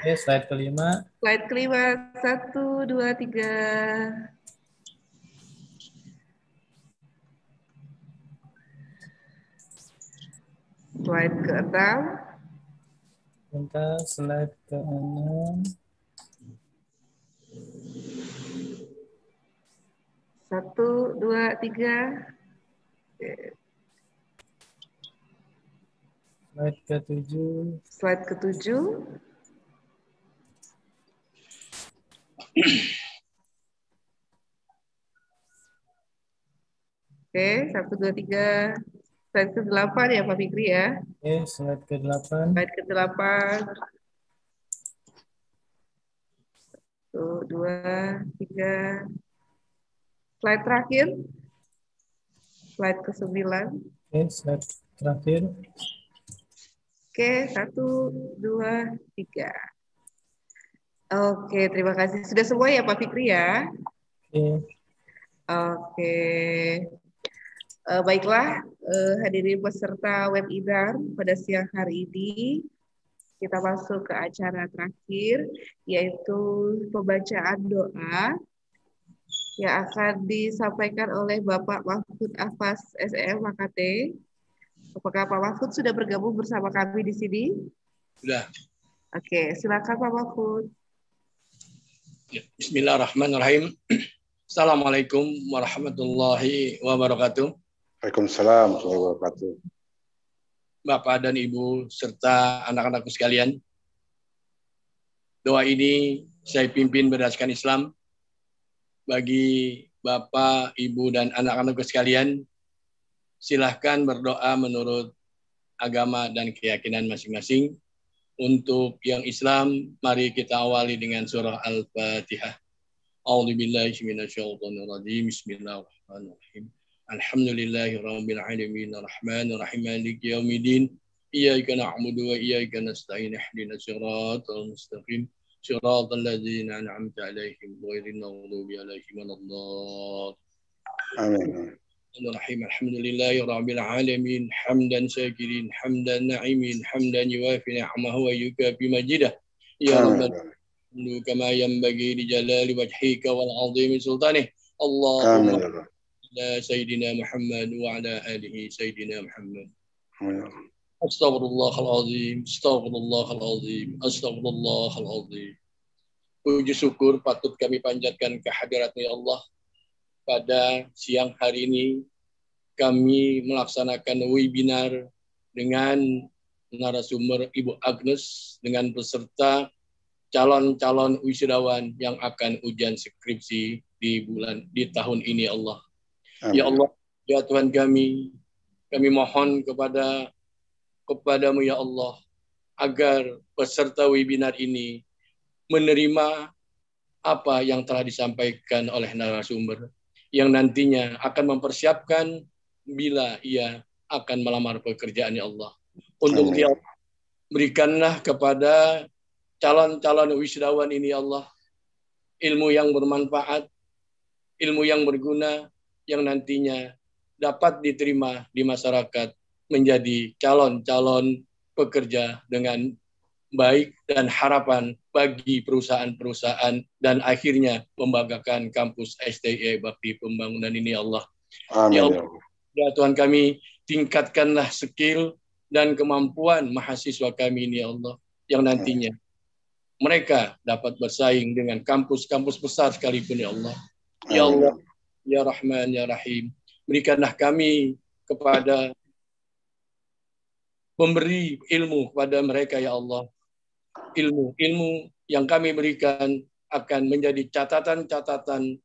Oke, slide kelima. Slide kelima. 1, 2, 3. Slide ke-6. Bentar, slide ke-6. 1, 2, 3. Slide ke-7. Slide ke-7. Oke, 1, 2, 3. Slide ke-8 ya Pak Fikri ya. Oke, slide ke-8. Slide ke-8. 1, 2, 3. Slide terakhir. Slide ke-9. Oke, slide terakhir. Oke, 1, 2, 3. Oke, terima kasih. Sudah semua ya Pak Fikri ya? Oke. Baiklah, hadirin peserta webinar pada siang hari ini, kita masuk ke acara terakhir, yaitu pembacaan doa yang akan disampaikan oleh Bapak Mahfud Afas, SEM AKT. Apakah Pak Mahfud sudah bergabung bersama kami di sini? Sudah. Oke, silakan Pak Mahfud. Ya, bismillahirrahmanirrahim. Assalamualaikum warahmatullahi wabarakatuh. Waalaikumsalam warahmatullahi wabarakatuh. Bapak dan Ibu serta anak-anakku sekalian, doa ini saya pimpin berdasarkan Islam. Bagi Bapak, Ibu, dan anak-anakku sekalian, silahkan berdoa menurut agama dan keyakinan masing-masing. Untuk yang Islam, mari kita awali dengan surah Al-Fatihah. A'udzubillahi minasyaitonirrajim. Bismillahirrahmanirrahim. Alhamdulillahirabbil alamin arrahmanir rahim maliki yaumiddin. Iyyaka na'budu wa iyyaka nasta'in ihdinas siratal mustaqim. Siratal ladzina an'amta 'alaihim ghairil maghdubi 'alaihim waladdallin. Amin. Bismillahirrahmanirrahim. Alhamdulillahirabbil alamin hamdan syakirin hamdan na'imin hamdan yuwafi ni'amahu wa yukafi majidah. Ya rabbana kama yanbaghi li jalali wajhika wal 'azimi sultanih. Allahumma ala sayyidina Muhammad wa ala alihi sayyidina Muhammad. Astaghfirullahalazim, astaghfirullahalazim, astaghfirullahalazim. Puji syukur patut kami panjatkan kehadirat-Nya Allah. Pada siang hari ini kami melaksanakan webinar dengan narasumber Ibu Agnes dengan peserta calon-calon wisudawan yang akan ujian skripsi di tahun ini Allah. Amin. Ya Allah, ya Tuhan kami mohon kepadamu ya Allah, agar peserta webinar ini menerima apa yang telah disampaikan oleh narasumber yang nantinya akan mempersiapkan bila ia akan melamar pekerjaan ya Allah. Untuk dia berikanlah kepada calon-calon wisudawan ini ya Allah ilmu yang bermanfaat, ilmu yang berguna yang nantinya dapat diterima di masyarakat menjadi calon-calon pekerja dengan baik dan harapan bagi perusahaan-perusahaan dan akhirnya membanggakan kampus STI Bakti Pembangunan ini ya Allah. Amin. Ya Allah, ya Tuhan kami, tingkatkanlah skill dan kemampuan mahasiswa kami ini ya Allah yang nantinya mereka dapat bersaing dengan kampus-kampus besar sekalipun ya Allah. Ya Allah, ya Rahman, ya Rahim, berikanlah kami kepada memberi ilmu kepada mereka ya Allah. Ilmu yang kami berikan akan menjadi catatan-catatan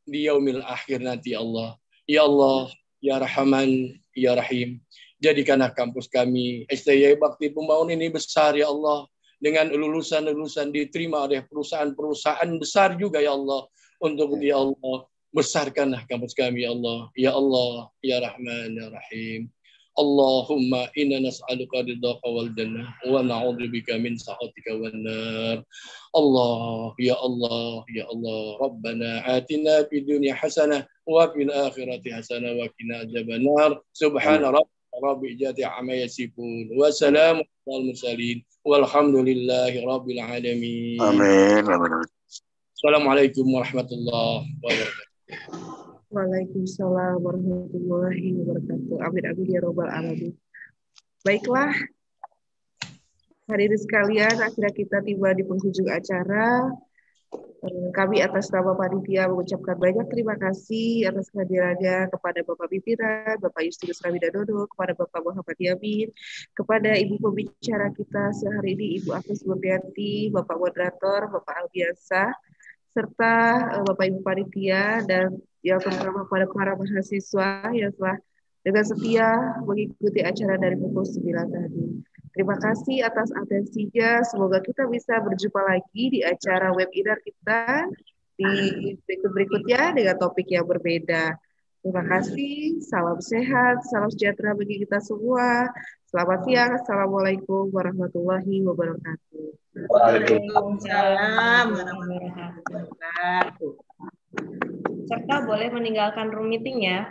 di yaumil akhir nanti ya Allah. Ya Allah, ya Rahman, ya Rahim, jadikanlah kampus kami STI Bakti Pembangunan ini besar ya Allah, dengan lulusan-lulusan diterima oleh perusahaan-perusahaan besar juga ya Allah. Untuk ya Allah, besarkanlah kampus kami ya Allah. Ya Allah, ya Rahman, ya Rahim. Allahumma inna nas'aluka ridhaka wal jannah wa na'udzubika min sakhatika wan nar. Allah, ya Allah, ya Allah. Rabbana atina fid dunya hasanah wa fil akhirati hasanah wa qina adzabannar. Subhana rabbika rabbil izzati amma yasifun wa salamun alal mursalin walhamdulillahi rabbil alamin. Amin. Assalamualaikum warahmatullahi wabarakatuh. Waalaikumsalam warahmatullahi wabarakatuh. Amin amin ya robbal alamin. Baiklah, hadirin sekalian, akhirnya kita tiba di penghujung acara. Kami atas nama panitia mengucapkan banyak terima kasih atas kehadirannya kepada Bapak pimpinan, Bapak Justinus Ramidanodo, kepada Bapak Muhammad Yamin, kepada Ibu pembicara kita sehari ini, Ibu Agnes Murdianti, Bapak moderator, Bapak Albiasa, serta Bapak Ibu panitia, dan yang terutama pada para mahasiswa yang telah dengan setia mengikuti acara dari pukul 9 tadi. Terima kasih atas atensinya. Semoga kita bisa berjumpa lagi di acara webinar kita di berikut-berikutnya dengan topik yang berbeda. Terima kasih. Salam sehat, salam sejahtera bagi kita semua. Selamat siang. Assalamualaikum warahmatullahi wabarakatuh. Waalaikumsalam warahmatullahi wabarakatuh. Serta boleh meninggalkan room meeting ya.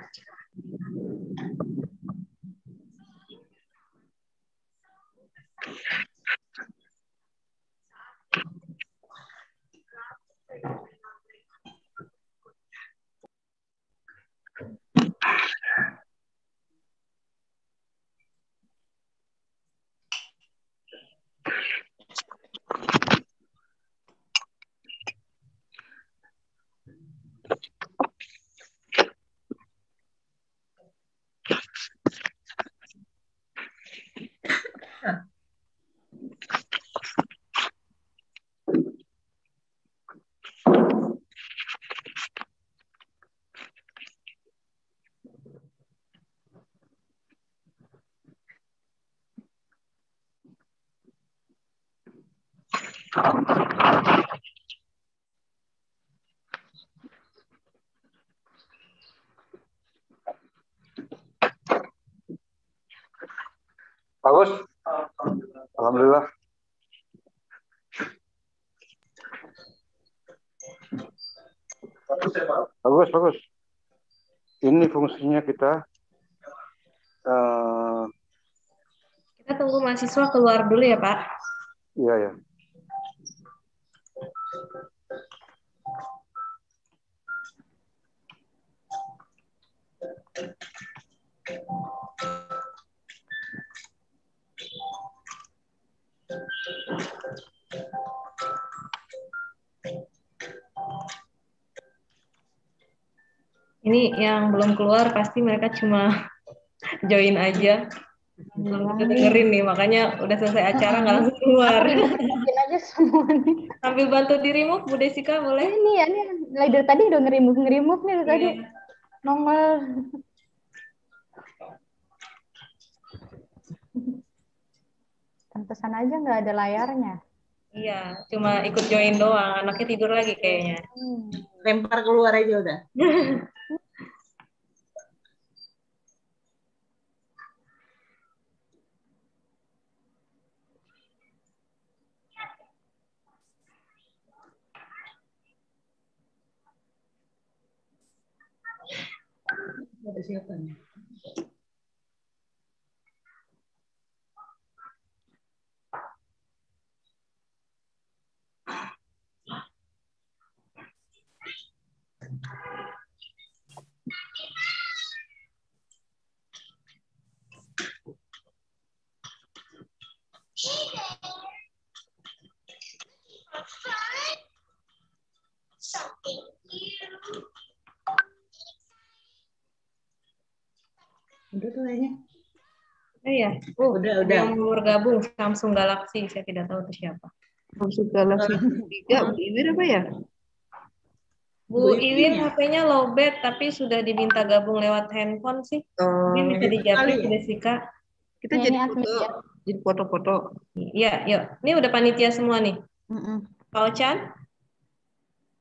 Bagus. Alhamdulillah. Bagus. Ini fungsinya kita. Kita tunggu mahasiswa keluar dulu ya, Pak. Iya, ya. Ini yang belum keluar pasti mereka cuma join aja. Belum kita dengerin nih, makanya udah selesai acara nggak langsung keluar. Mungkin aja semua nih. Sambil bantu di remove, Bu Desika boleh? Ini ya, nih dari tadi udah nge-remove nih dari tadi. Nongol. Pantesan aja nggak ada layarnya. Iya, cuma ikut join doang. Anaknya tidur lagi kayaknya. Lempar keluar aja udah. Ada siapa nih? Udah tuh kayaknya. Iya. Udah. Yang mau bergabung Samsung Galaxy, saya tidak tahu itu siapa. Samsung Galaxy 3, Bu Iwin apa ya? Bu Iwin HP-nya lowbat tapi sudah diminta gabung lewat handphone sih. Ini bisa dijawab Jessica. Kita jadi foto-foto. Iya, yuk. Ini udah panitia semua nih. Pak Ochan?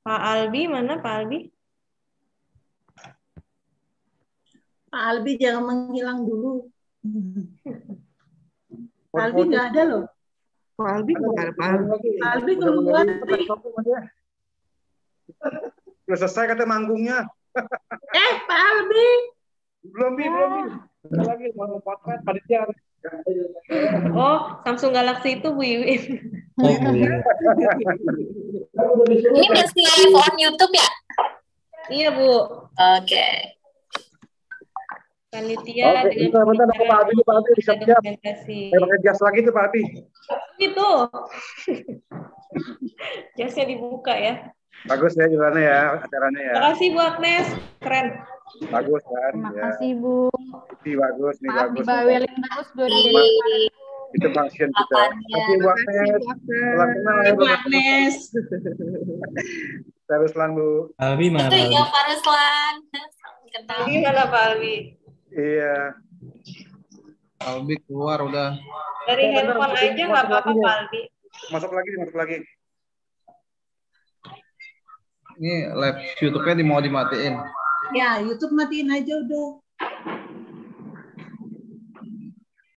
Pak Albi, mana Pak Albi? Pak Albi jangan menghilang dulu. Pak Albi nggak ada loh. Pak Albi nggak ada. Pak Albi keluar. Udah selesai kata manggungnya. Pak Albi. Belum. Lagi mau potret panitia. Oh, Samsung Galaxy itu Bu Iwin. Ini masih live on YouTube ya? Iya, Bu. Oke. Panitia bentar, Pak Abi siap-siap. Saya pakai jas lagi tuh Pak Abi. Itu. Jasnya dibuka ya. Bagus ya jalannya ya, acaranya ya. Terima kasih Bu Agnes, keren. Bagus kan? Terima ya. kasih Bu. Ini bagus, nih Maaf bagus. dibawelin terus Bu. Itu function kita. Terima kasih Bu Agnes. Salam kenal ya Bu Agnes. Teruslan Bu. Albi mana? Itu ya Pak Ruslan. Gimana Pak Albi? Iya. Albi keluar udah. Dari handphone aja nggak apa-apa Pak Albi. Masuk lagi. Ini live YouTube-nya mau dimatiin. Ya, YouTube matiin aja udah.